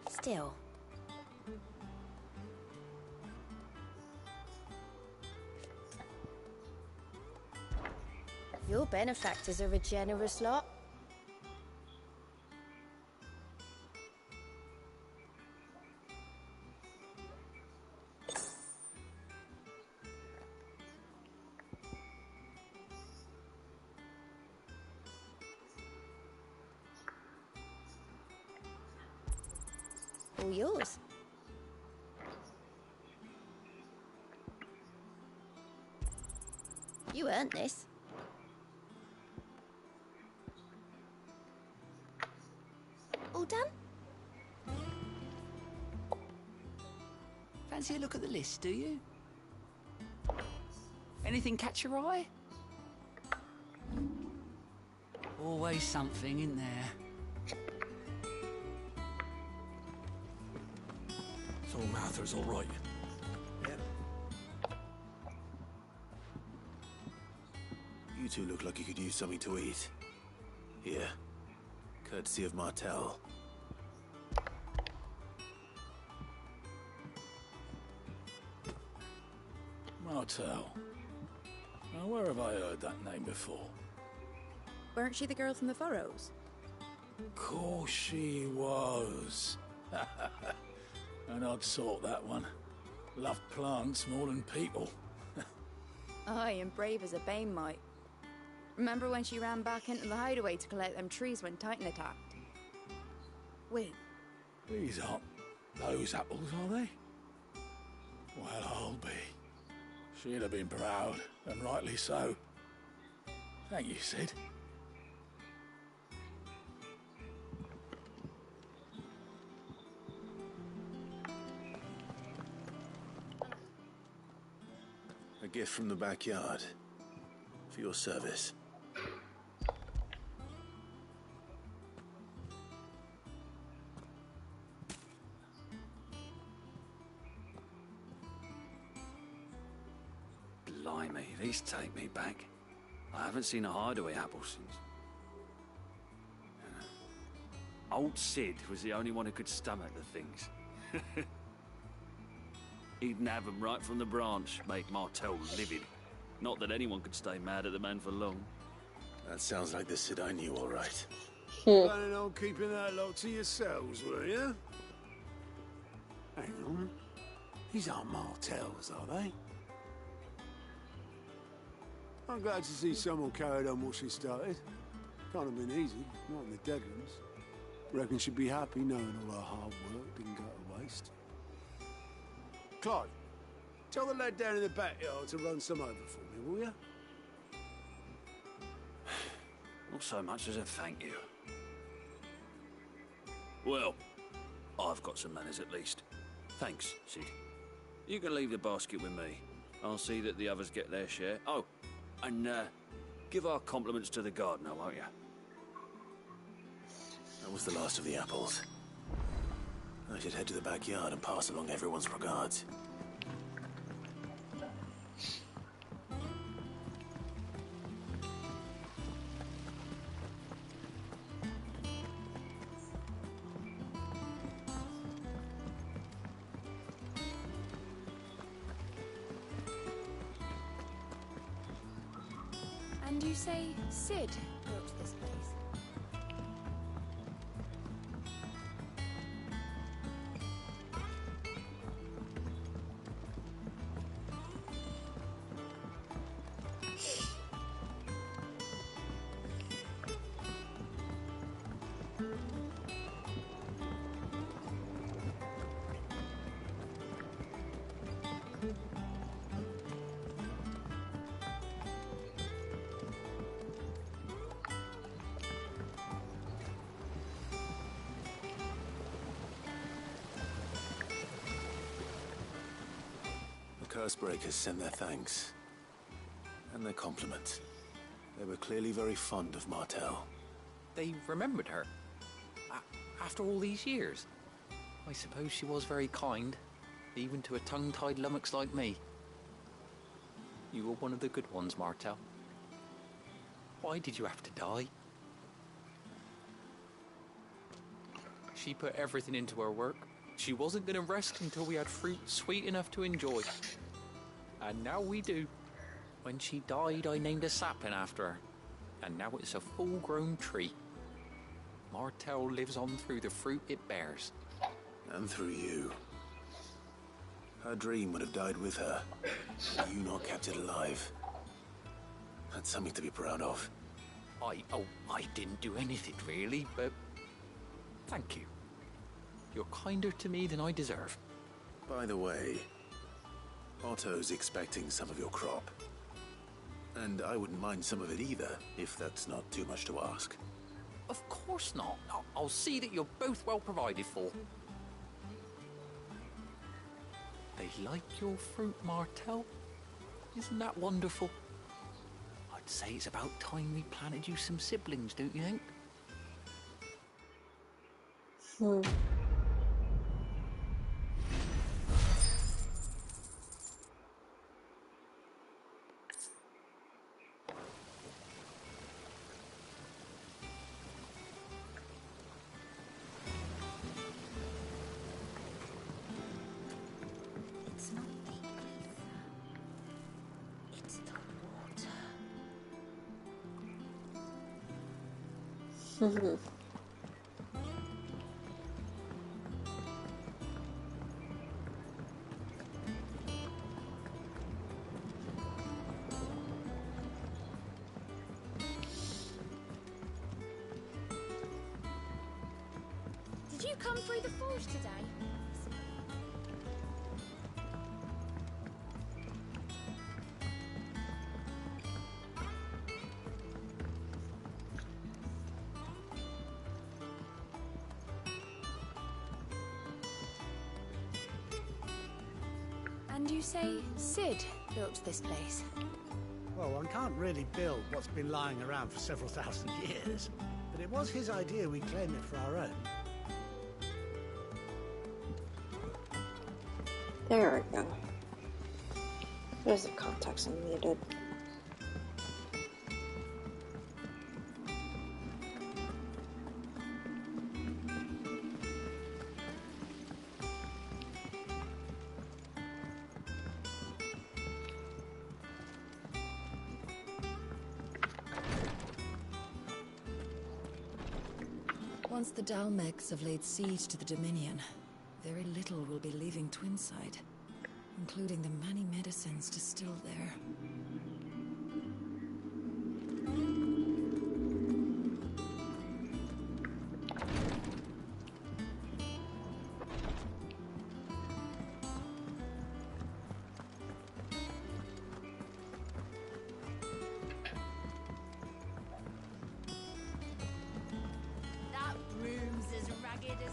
Still. Your benefactors are a generous lot. All yours. You earned this. All done? Fancy a look at the list, do you? Anything catch your eye? Always something in there. So Martha's all right. Yep. You two look like you could use something to eat. Here. Courtesy of Martel. Martel. Now, where have I heard that name before? Weren't she the girl from the Furrows? Course she was. An odd sort, that one. Loved plants more than people. Aye, and brave as a bane might. Remember when she ran back into the hideaway to collect them trees when Titan attacked? Wait. These aren't those apples, are they? Well, I'll be. She'd have been proud, and rightly so. Thank you, Sid. A gift from the backyard. For your service. Blimey, these take me back. I haven't seen a hideaway apple since. Old Sid was the only one who could stomach the things. He'd nab them right from the branch, make Martel livid. Not that anyone could stay mad at the man for long. That sounds like the Sid I knew, all right. Planning on keeping that lot to yourselves, were you? Hang on. These aren't Martells, are they? I'm glad to see someone carried on what she started. Can't have been easy, not in the Deadlands. Reckon she'd be happy knowing all her hard work didn't go to waste. Clive, tell the lad down in the backyard to run some over for me, will you? Not so much as a thank you. Well, I've got some manners at least. Thanks, Sid. You can leave the basket with me. I'll see that the others get their share. Oh, and give our compliments to the gardener, won't you? That was the last of the apples. I should head to the backyard and pass along everyone's regards. And you say Sid built this place? The Cursebreakers sent their thanks. And their compliments. They were clearly very fond of Martell. They remembered her? After all these years? I suppose she was very kind, even to a tongue-tied lummox like me. You were one of the good ones, Martell. Why did you have to die? She put everything into her work. She wasn't going to rest until we had fruit sweet enough to enjoy. And now we do. When she died, I named a sapling after her. And now it's a full-grown tree. Martell lives on through the fruit it bears. And through you. Her dream would have died with her. You not kept it alive. That's something to be proud of. I didn't do anything really, but thank you. You're kinder to me than I deserve. By the way, Otto's expecting some of your crop. And I wouldn't mind some of it either, if that's not too much to ask. Of course not. I'll see that you're both well provided for. They like your fruit, Martell. Isn't that wonderful? I'd say it's about time we planted you some siblings, don't you think? It's not the ether. It's the water. Did you come through the forge today? And you say Sid built this place? Well, one can't really build what's been lying around for several thousand years. But it was his idea we claim it for our own. There we go. There's the context I needed. Once the Dalmegs have laid siege to the Dominion, very little will be leaving Twinside, including the many medicines distilled there. That room's as ragged as...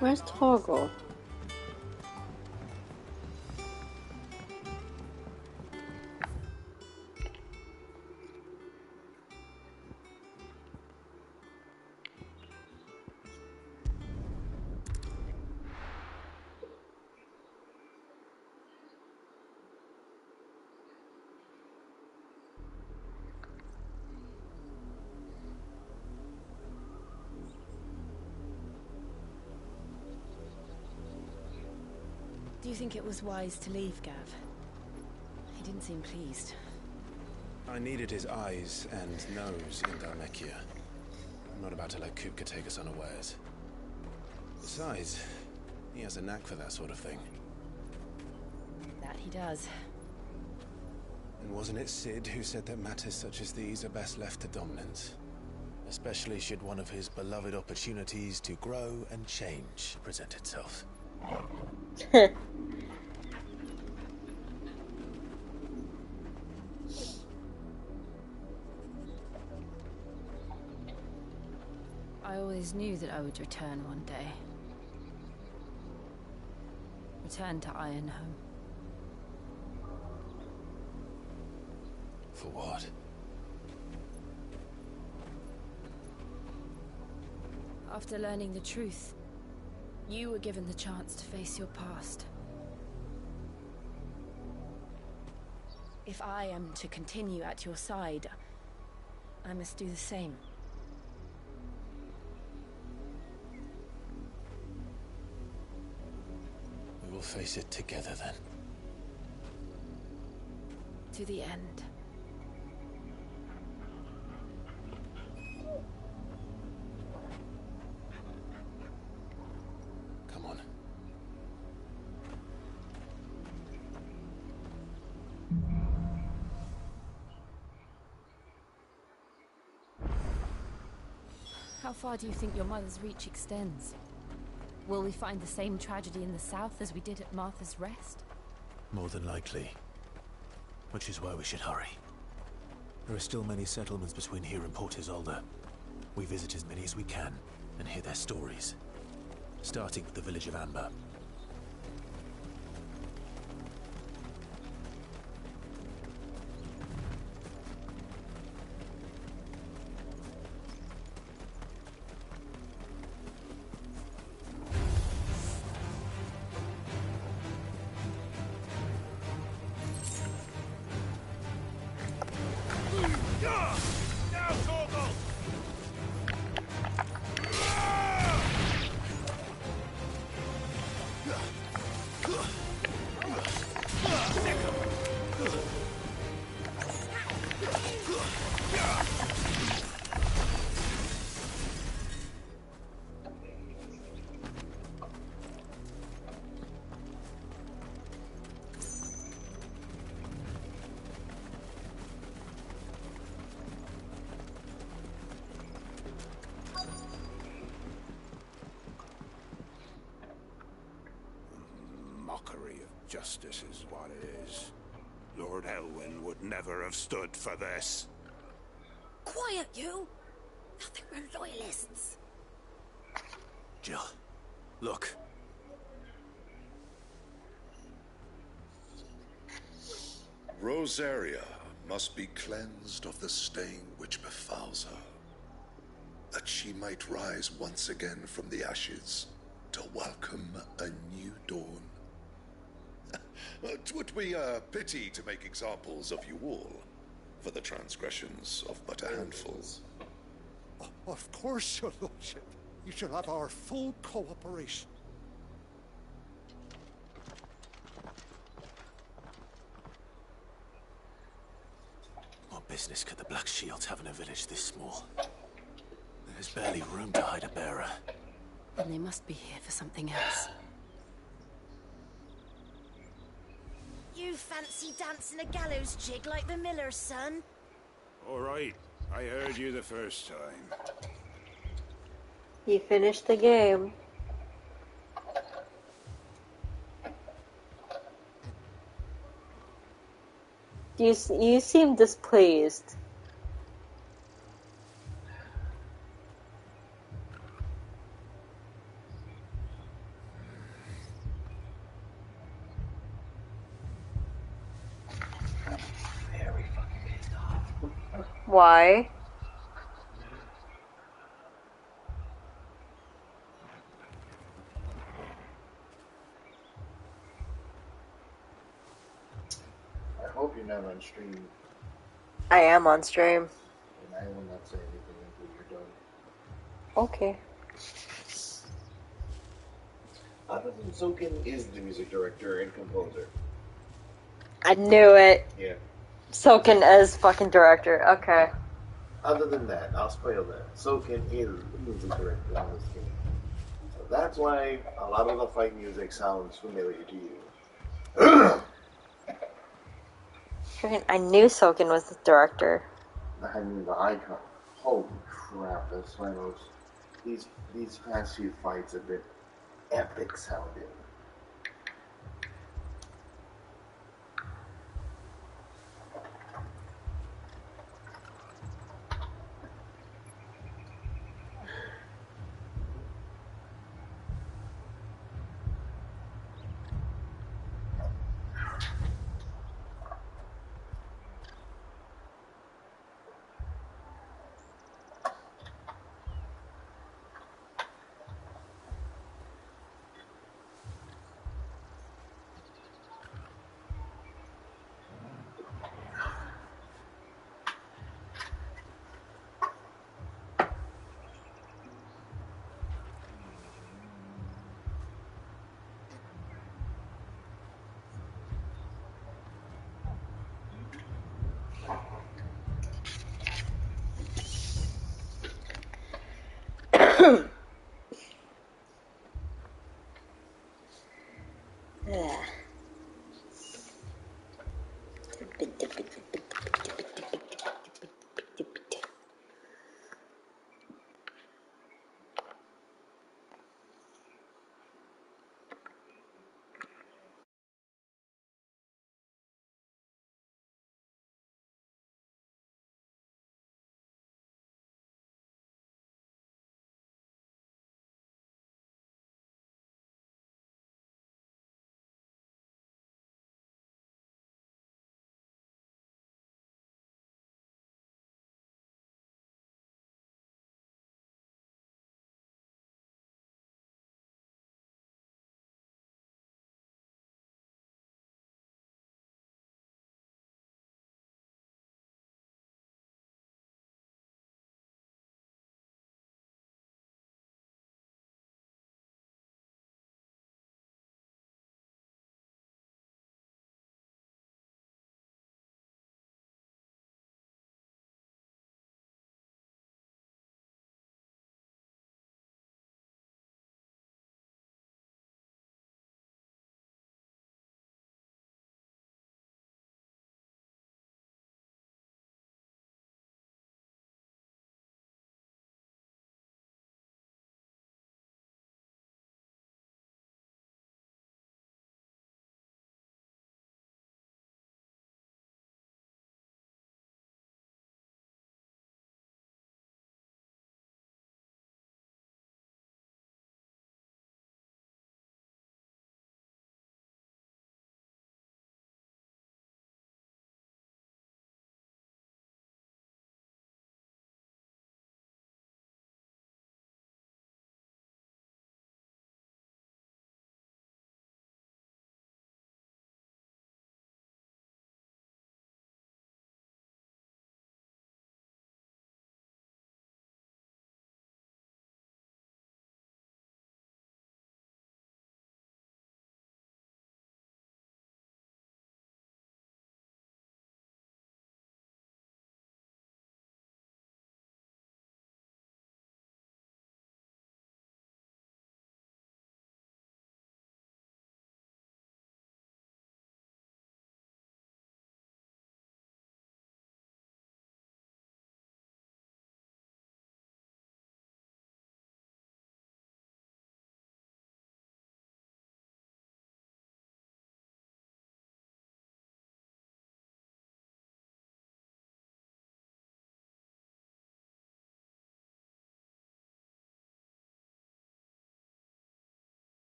Where's Toggle? Do you think it was wise to leave, Gav? He didn't seem pleased. I needed his eyes and nose in Dhalmekia. I'm not about to let Kupka take us unawares. Besides, he has a knack for that sort of thing. That he does. And wasn't it Sid who said that matters such as these are best left to dominance? Especially should one of his beloved opportunities to grow and change present itself. I always knew that I would return one day. Return to Ironhome. For what? After learning the truth, you were given the chance to face your past. If I am to continue at your side, I must do the same. We will face it together then. To the end. Come on. How far do you think your mother's reach extends? Will we find the same tragedy in the south as we did at Martha's Rest? More than likely. Which is why we should hurry. There are still many settlements between here and Port Isolde. We visit as many as we can and hear their stories. Starting with the village of Amber. Mockery of justice is what it is. Lord Elwyn would never have stood for this. Quiet, you! Nothing, we're loyalists. Jill, look. Roseiryu must be cleansed of the stain which befouls her, that she might rise once again from the ashes to welcome a new dawn. 'Twould be a pity to make examples of you all for the transgressions of but a handful. Of course, your lordship. You shall have our full cooperation. What business could the Black Shields have in a village this small? There's barely room to hide a bearer. Then they must be here for something else. You fancy dancing a gallows jig like the miller's son? All right, I heard you the first time. He finished the game. You seem displeased. Very fucking pissed off. Why? I hope you're not on stream, I am on stream. and I will not say anything until you're done. Okay. Other than Soken is the music director and composer. I knew it. Yeah. Soken as fucking director. Okay. Other than that, I'll spoil that. Soken is the music director on this game. So that's why a lot of the fight music sounds familiar to you. I knew Soken was the director. I mean, the icon. Holy crap, that's why these past few fights have been epic sounding.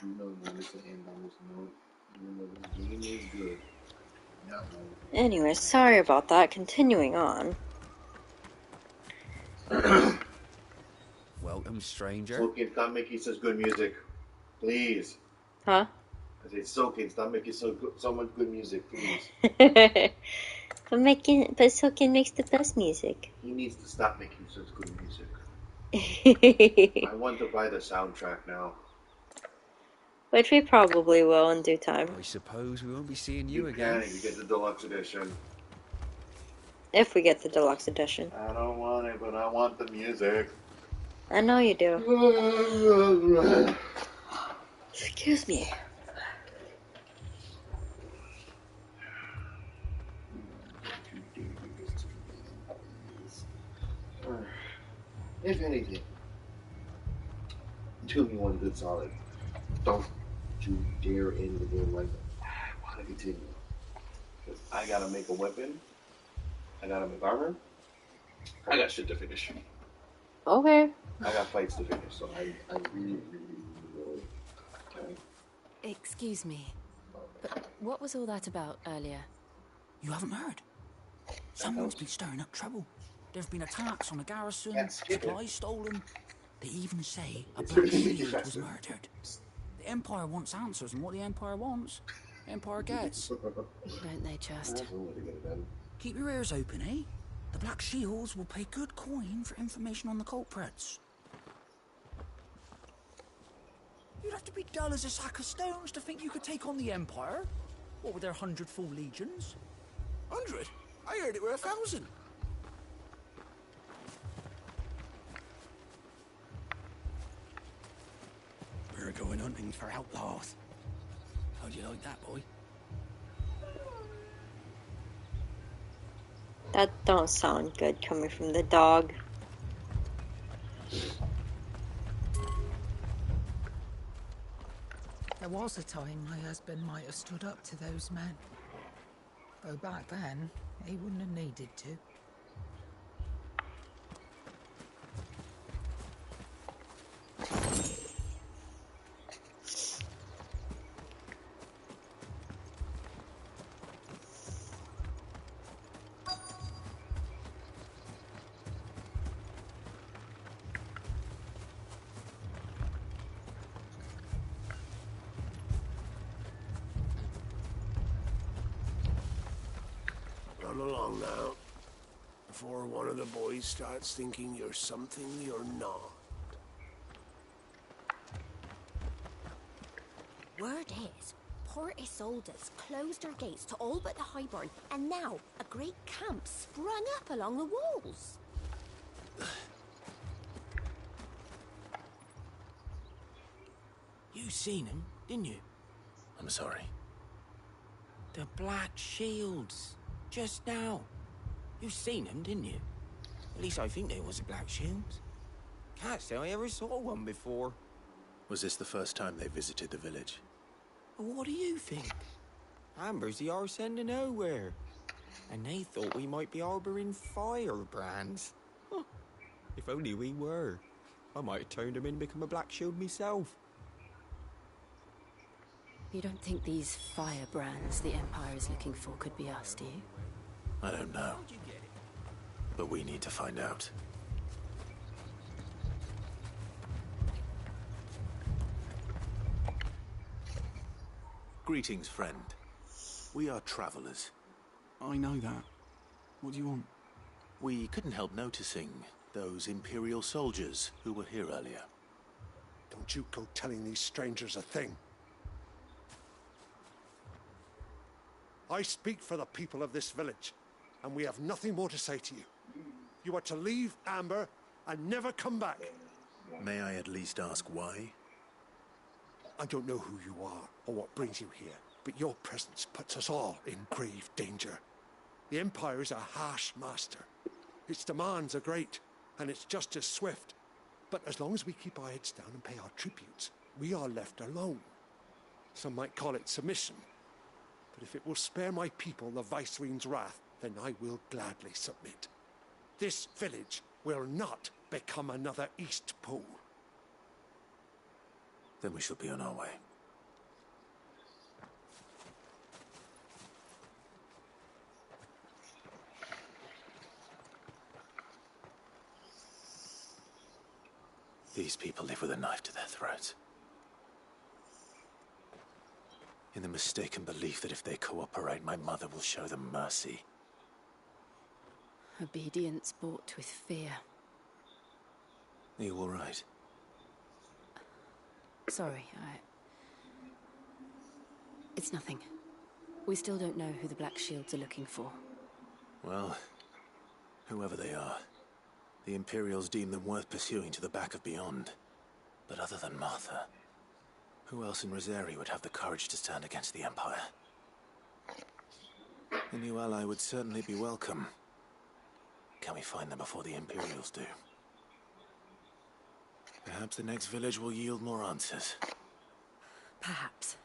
Do not notice the end on this note. Even though this game is good. No. Anyway, sorry about that. Continuing on. Welcome, stranger. Soaking, stop making such good music. Please. Huh? I say, Soaking, stop making so much good music, please. But Soaking makes the best music. He needs to stop making such good music. I want to buy the soundtrack now. Which we probably will in due time. I suppose we won't be seeing you again. If you get the deluxe edition. If we get the deluxe edition. I don't want it, but I want the music. I know you do. Excuse me. If anything, do me one good solid. Don't you dare end the game like that. I want to continue. Because I gotta make a weapon. I gotta make armor. I got shit to finish. Okay. I got fights to finish, so I really. Okay. Excuse me, but what was all that about earlier? You haven't heard? Someone's been stirring up trouble. There have been attacks on the garrison, supplies stolen. They even say a black shield was murdered. The Empire wants answers, and what the Empire wants, the Empire gets. Don't they just? Keep your ears open, eh? The Black Shields will pay good coin for information on the culprits. You'd have to be dull as a sack of stones to think you could take on the Empire. What with their 100 full legions? 100? I heard it were 1,000. We're going hunting for outlaws. How'd you like that, boy? That don't sound good coming from the dog. There was a time my husband might have stood up to those men. Though back then, he wouldn't have needed to. Run along now, before one of the boys starts thinking you're something you're not. Word is, Port Isolde's closed her gates to all but the Highborn, and now a great camp sprung up along the walls. You seen him, didn't you? I'm sorry. The Black Shields. Just now. You seen them, didn't you? At least I think they was a Black Shields. Can't say I ever saw one before. Was this the first time they visited the village? What do you think? Amber's the arse end of nowhere. And they thought we might be harbouring firebrands. Huh. If only we were. I might have turned them in and become a Black Shield myself. You don't think these firebrands the Empire is looking for could be us, do you? I don't know. But we need to find out. Greetings, friend. We are travelers. I know that. What do you want? We couldn't help noticing those Imperial soldiers who were here earlier. Don't you go telling these strangers a thing. I speak for the people of this village, and we have nothing more to say to you. You are to leave Amber and never come back. May I at least ask why? I don't know who you are or what brings you here, but your presence puts us all in grave danger. The Empire is a harsh master. Its demands are great, and its justice swift. But as long as we keep our heads down and pay our tributes, we are left alone. Some might call it submission. But if it will spare my people the Viceroy's wrath, then I will gladly submit. This village will not become another East Pole. Then we shall be on our way. these people live with a knife to their throats. In the mistaken belief that if they cooperate, my mother will show them mercy. Obedience bought with fear. Are you all right? Sorry, It's nothing. We still don't know who the Black Shields are looking for. Well, whoever they are, the Imperials deem them worth pursuing to the back of beyond. But other than Martha, who else in Roseiryu would have the courage to stand against the Empire? A new ally would certainly be welcome. Can we find them before the Imperials do? Perhaps the next village will yield more answers. Perhaps.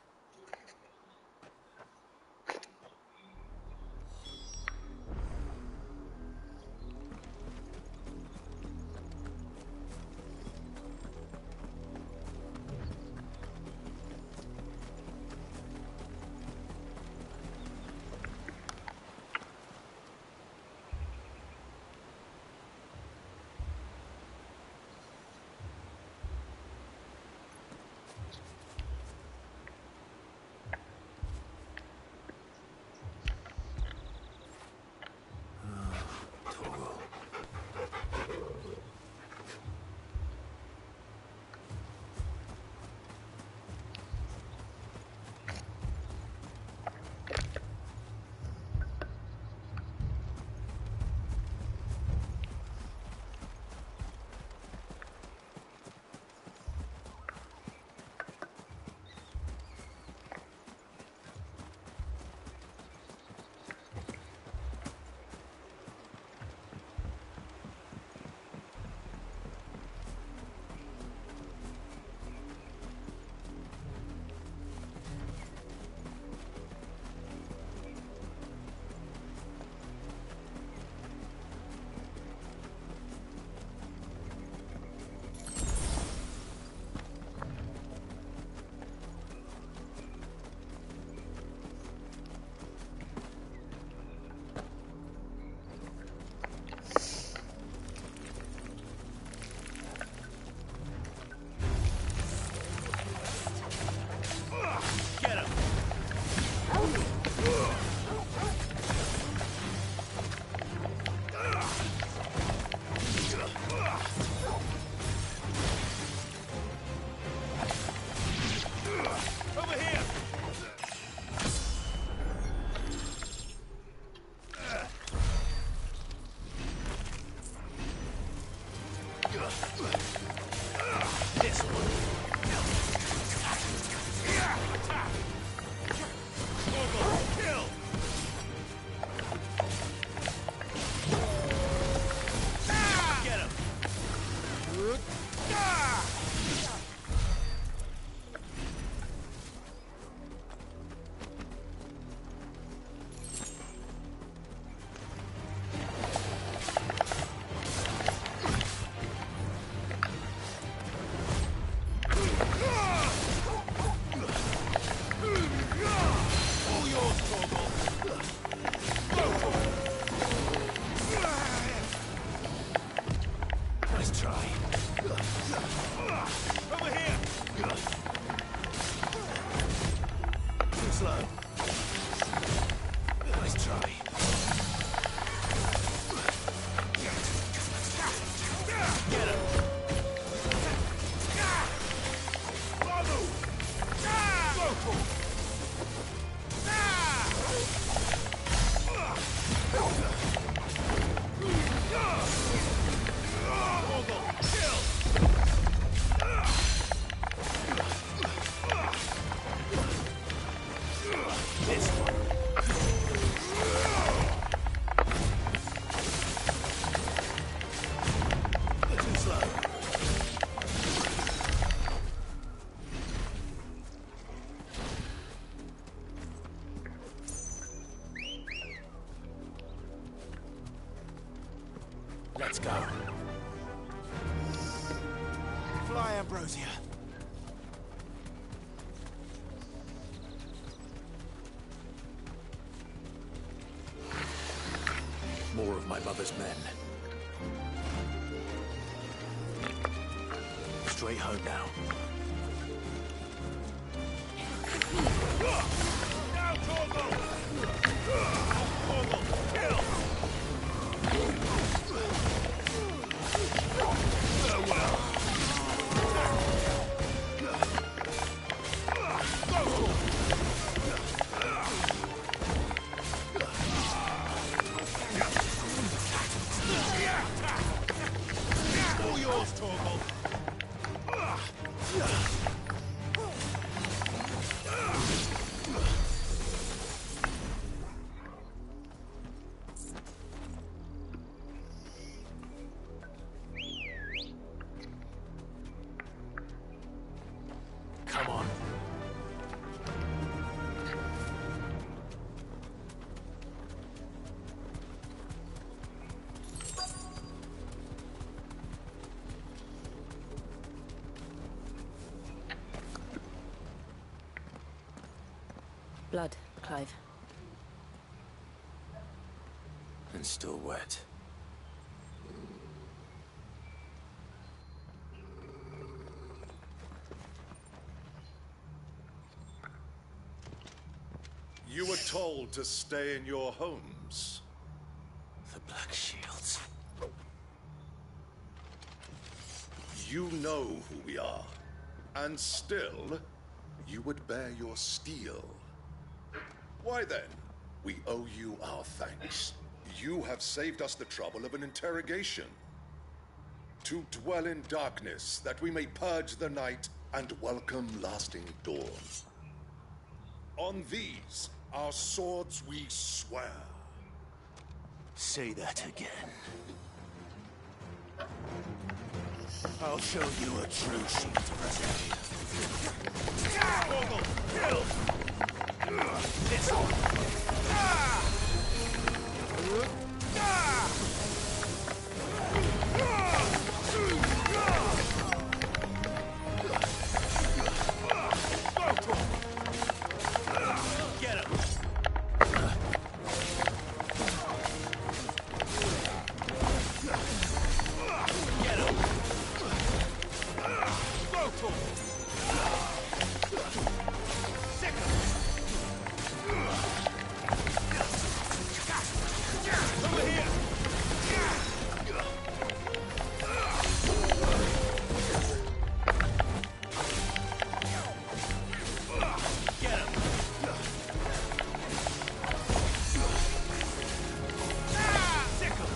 Let's go. Fly, Ambrosia. More of my mother's men. straight home now. Now, Torgal! Torgal, kill! Farewell. All yours, Torgal. Come on. Blood, Clive. And still wet. You were told to stay in your homes. The Black Shields. You know who we are. And still, you would bear your steel. Why then, we owe you our thanks. You have saved us the trouble of an interrogation. To dwell in darkness, that we may purge the night and welcome lasting dawn. On these, our swords we swear. Say that again. I'll show you a true shield Roseiryu. Torgal, kill! This one. Get him! Get him! Go, Torgal! Sick him! Over here! Get him! Sick him!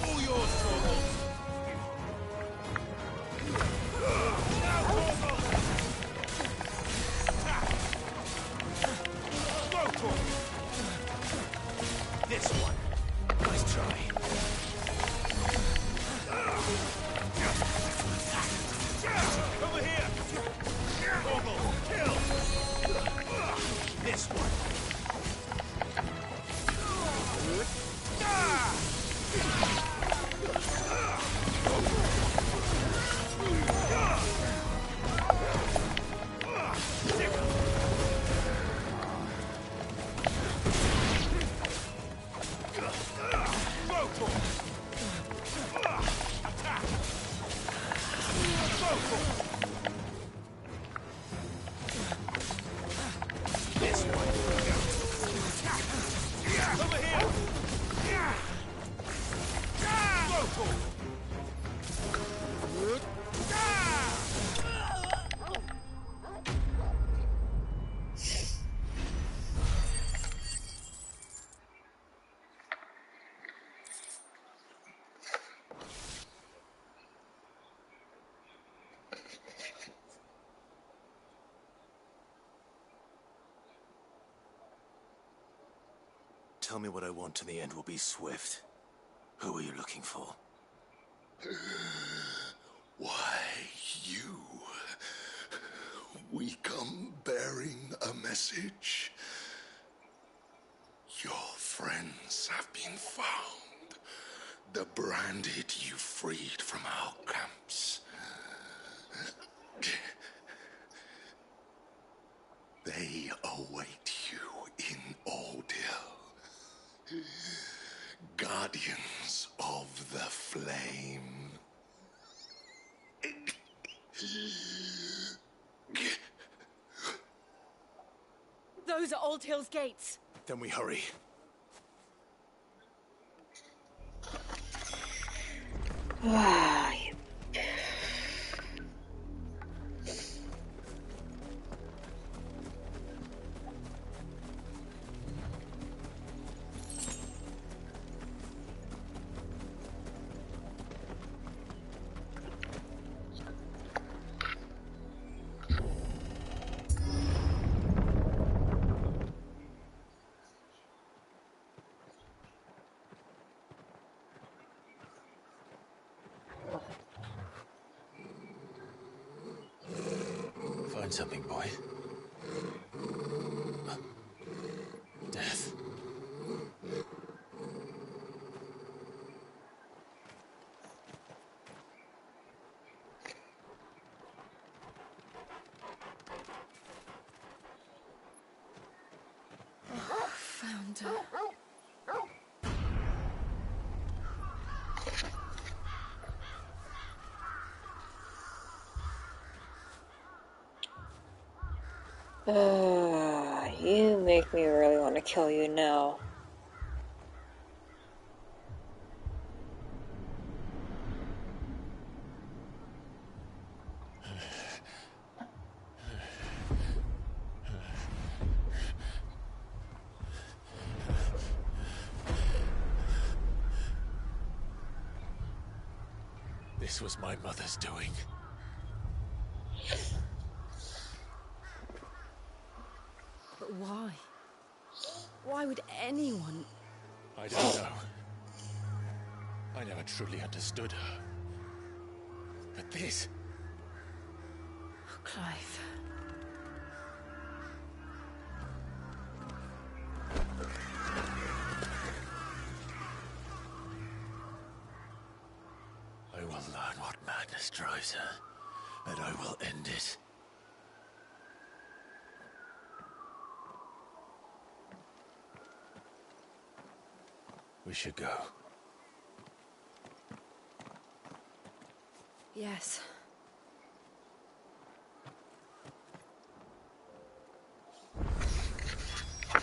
All yours, Torgal! Now, Torgal! Go, Torgal! This one. Nice try. Over here! Torgal, kill! This one. This one. Over here! Go, Torgal! Tell me what I want and the end will be swift. Who are you looking for? Why, you? We come bearing a message. Your friends have been found. The branded you freed from our camps. They await you in Oldhill. Guide Prince of the Flame. Those are Old Hill's gates. Then we hurry. Find something, boy. Death. Found her. You make me really want to kill you now. This was my mother's doing. But why? Why would anyone... I don't know. I never truly understood her. But this... Oh, Clive. I will learn what madness drives her, and I will end it. We should go. Yes.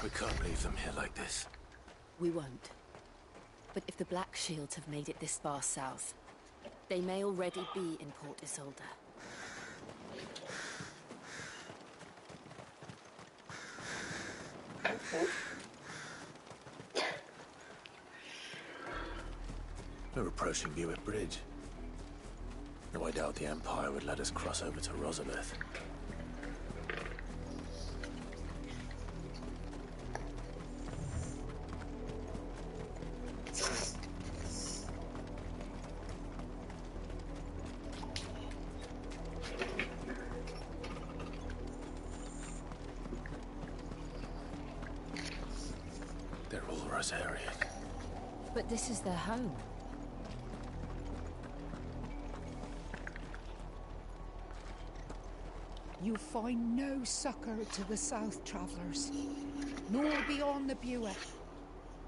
We can't leave them here like this. We won't. But if the Black Shields have made it this far south, they may already be in Port Isolde. We're approaching Buick Bridge. No, I doubt the Empire would let us cross over to Roseiryu. They're all Roseiryu. But this is their home. You find no succor to the south travellers, nor beyond the Buick.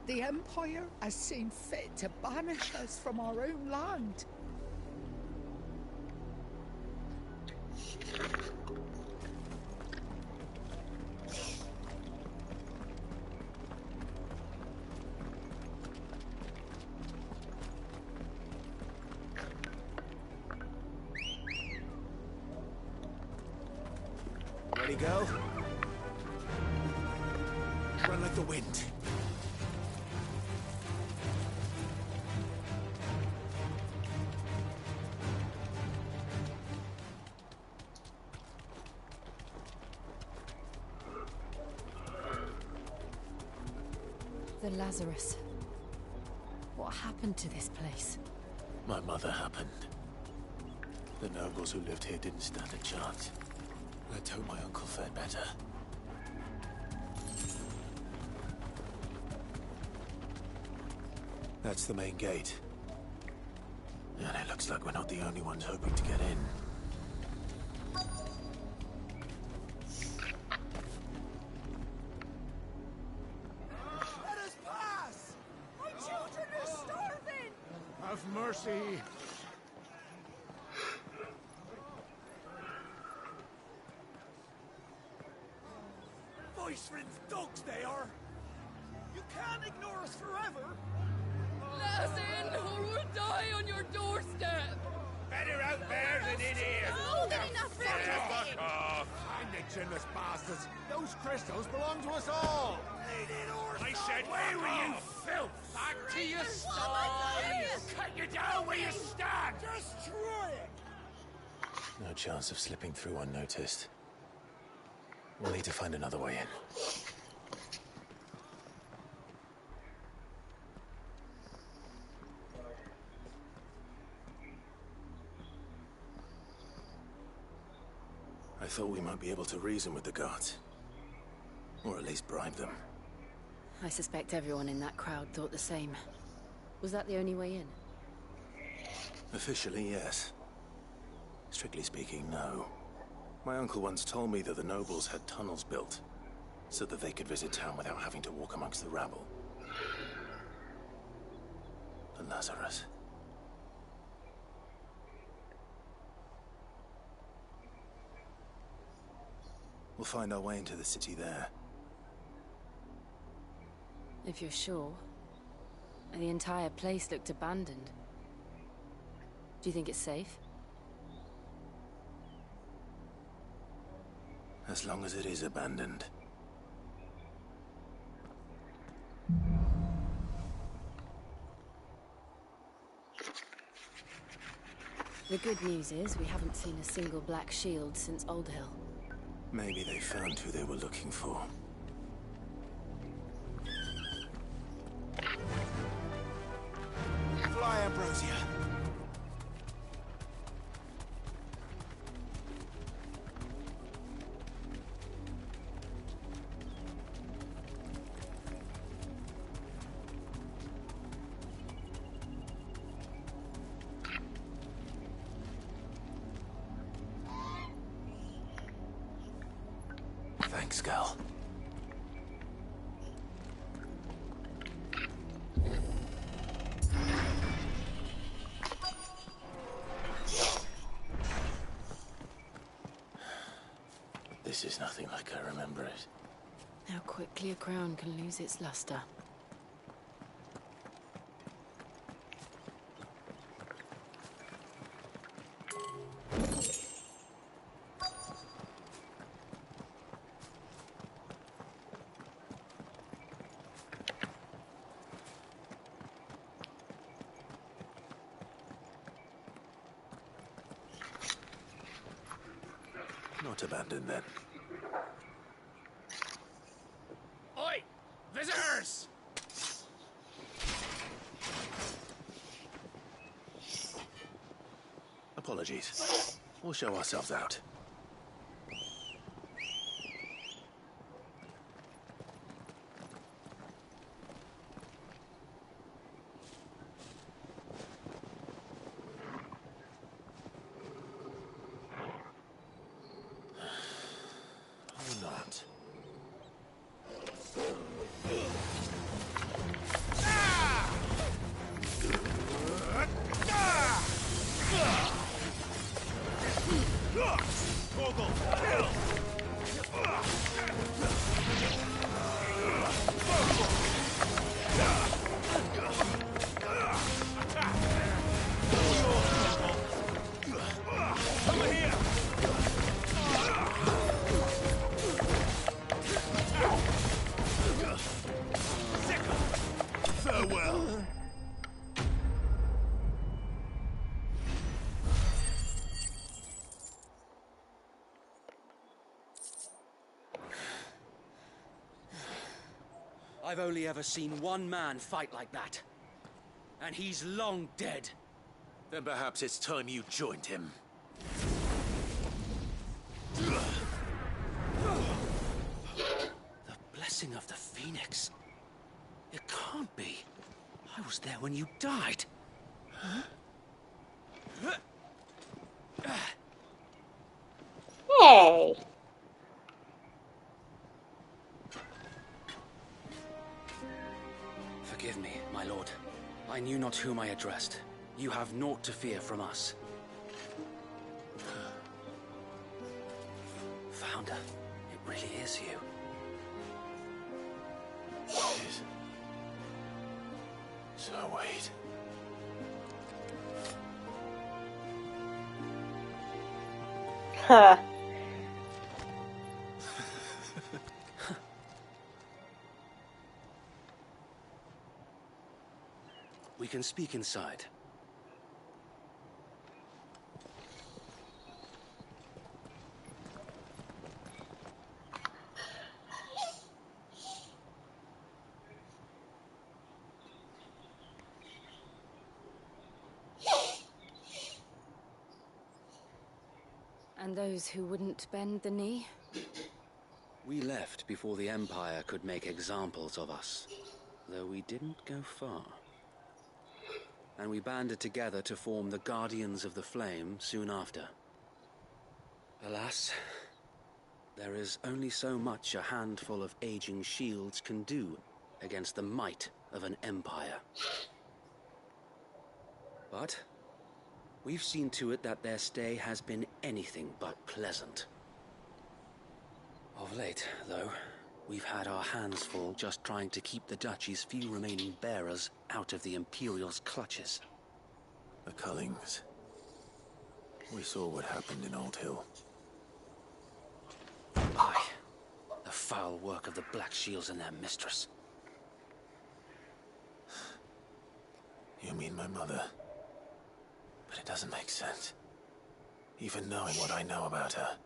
The Empire has seen fit to banish us from our own land. Ready, go? Run like the wind. The Lazarus. What happened to this place? My mother happened. The nobles who lived here didn't stand a chance. Let's hope my uncle fared better. That's the main gate. And it looks like we're not the only ones hoping to get in. Let us pass! My children are starving! Have mercy. Viceland's dogs, they are. You can't ignore us forever. Let us in, or we'll die on your doorstep. Better out there than in here. More than enough for Fuck off. Find the chinless bastards. Those crystals belong to us all. I said, where were you, filth? Back to your sties. Cut you down where you stand. Destroy it. No chance of slipping through unnoticed. We'll need to find another way in. I thought we might be able to reason with the guards. Or at least bribe them. I suspect everyone in that crowd thought the same. Was that the only way in? Officially, yes. Strictly speaking, no. My uncle once told me that the nobles had tunnels built, so that they could visit town without having to walk amongst the rabble. But Lazarus... We'll find our way into the city there. If you're sure. The entire place looked abandoned. Do you think it's safe? As long as it is abandoned. The good news is we haven't seen a single black shield since Old Hill. Maybe they found who they were looking for. Fly, Ambrosia. Thanks, Gal. This is nothing like I remember it. How quickly a crown can lose its luster. Not abandoned, then. Oi! Visitors! Apologies. We'll show ourselves out. Or not. Vogel, kill! Over here! Farewell. I've only ever seen one man fight like that. And he's long dead. Then perhaps it's time you joined him. The blessing of the Phoenix. It can't be. I was there when you died. Hey! Forgive me, my lord. I knew not whom I addressed. You have naught to fear from us. Founder, it really is you. It is. So wait. Huh. We can speak inside. And those who wouldn't bend the knee? We left before the Empire could make examples of us, though we didn't go far. And we banded together to form the Guardians of the Flame soon after. Alas, there is only so much a handful of aging shields can do against the might of an empire. But we've seen to it that their stay has been anything but pleasant. Of late, though, we've had our hands full just trying to keep the Duchy's few remaining bearers out of the Imperial's clutches. The Cullings. We saw what happened in Old Hill. Aye. The foul work of the Black Shields and their mistress. You mean my mother? But it doesn't make sense. Even knowing what I know about her.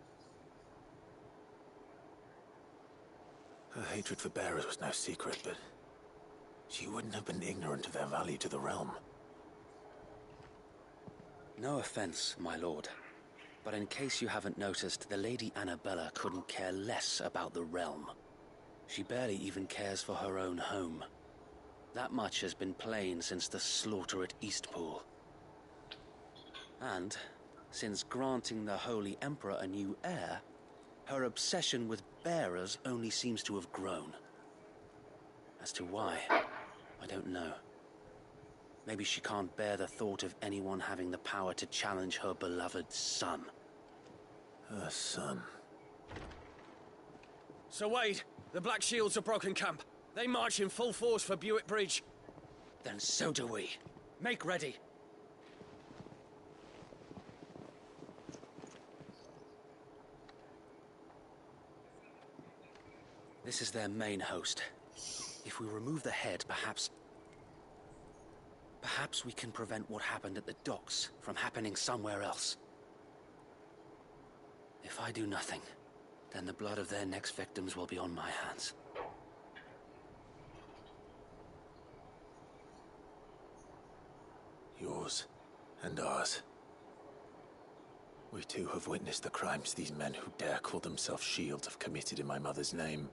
Her hatred for bearers was no secret, but she wouldn't have been ignorant of their value to the realm. No offense, my lord, but in case you haven't noticed, the Lady Annabella couldn't care less about the realm. She barely even cares for her own home. That much has been plain since the slaughter at Eastpool. And, since granting the Holy Emperor a new heir, her obsession with bearers only seems to have grown. As to why, I don't know. Maybe she can't bear the thought of anyone having the power to challenge her beloved son. Her son. Sir Wade, the Black Shields have broken camp. They march in full force for Buick Bridge. Then so do we. Make ready. This is their main host. If we remove the head, perhaps we can prevent what happened at the docks from happening somewhere else. If I do nothing, then the blood of their next victims will be on my hands. Yours and ours. We too have witnessed the crimes these men who dare call themselves shields have committed in my mother's name.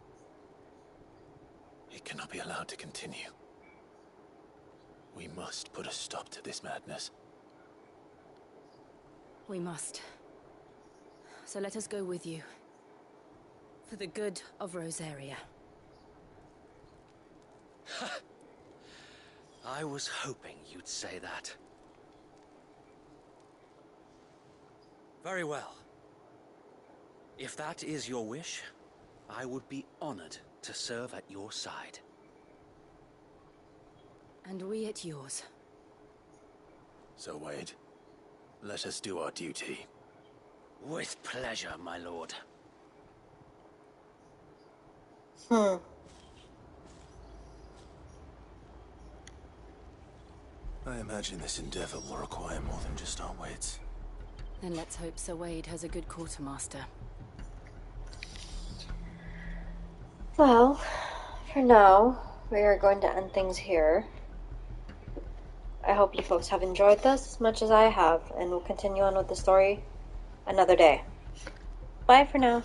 It cannot be allowed to continue. We must put a stop to this madness. We must. So let us go with you. For the good of Roseiryu. I was hoping you'd say that. Very well. If that is your wish, I would be honored to serve at your side. And we at yours. So, Wade, let us do our duty. With pleasure, my lord. I imagine this endeavor will require more than just our wits. Then let's hope Sir Wade has a good quartermaster. Well, for now, we are going to end things here. I hope you folks have enjoyed this as much as I have, and we'll continue on with the story another day. Bye for now.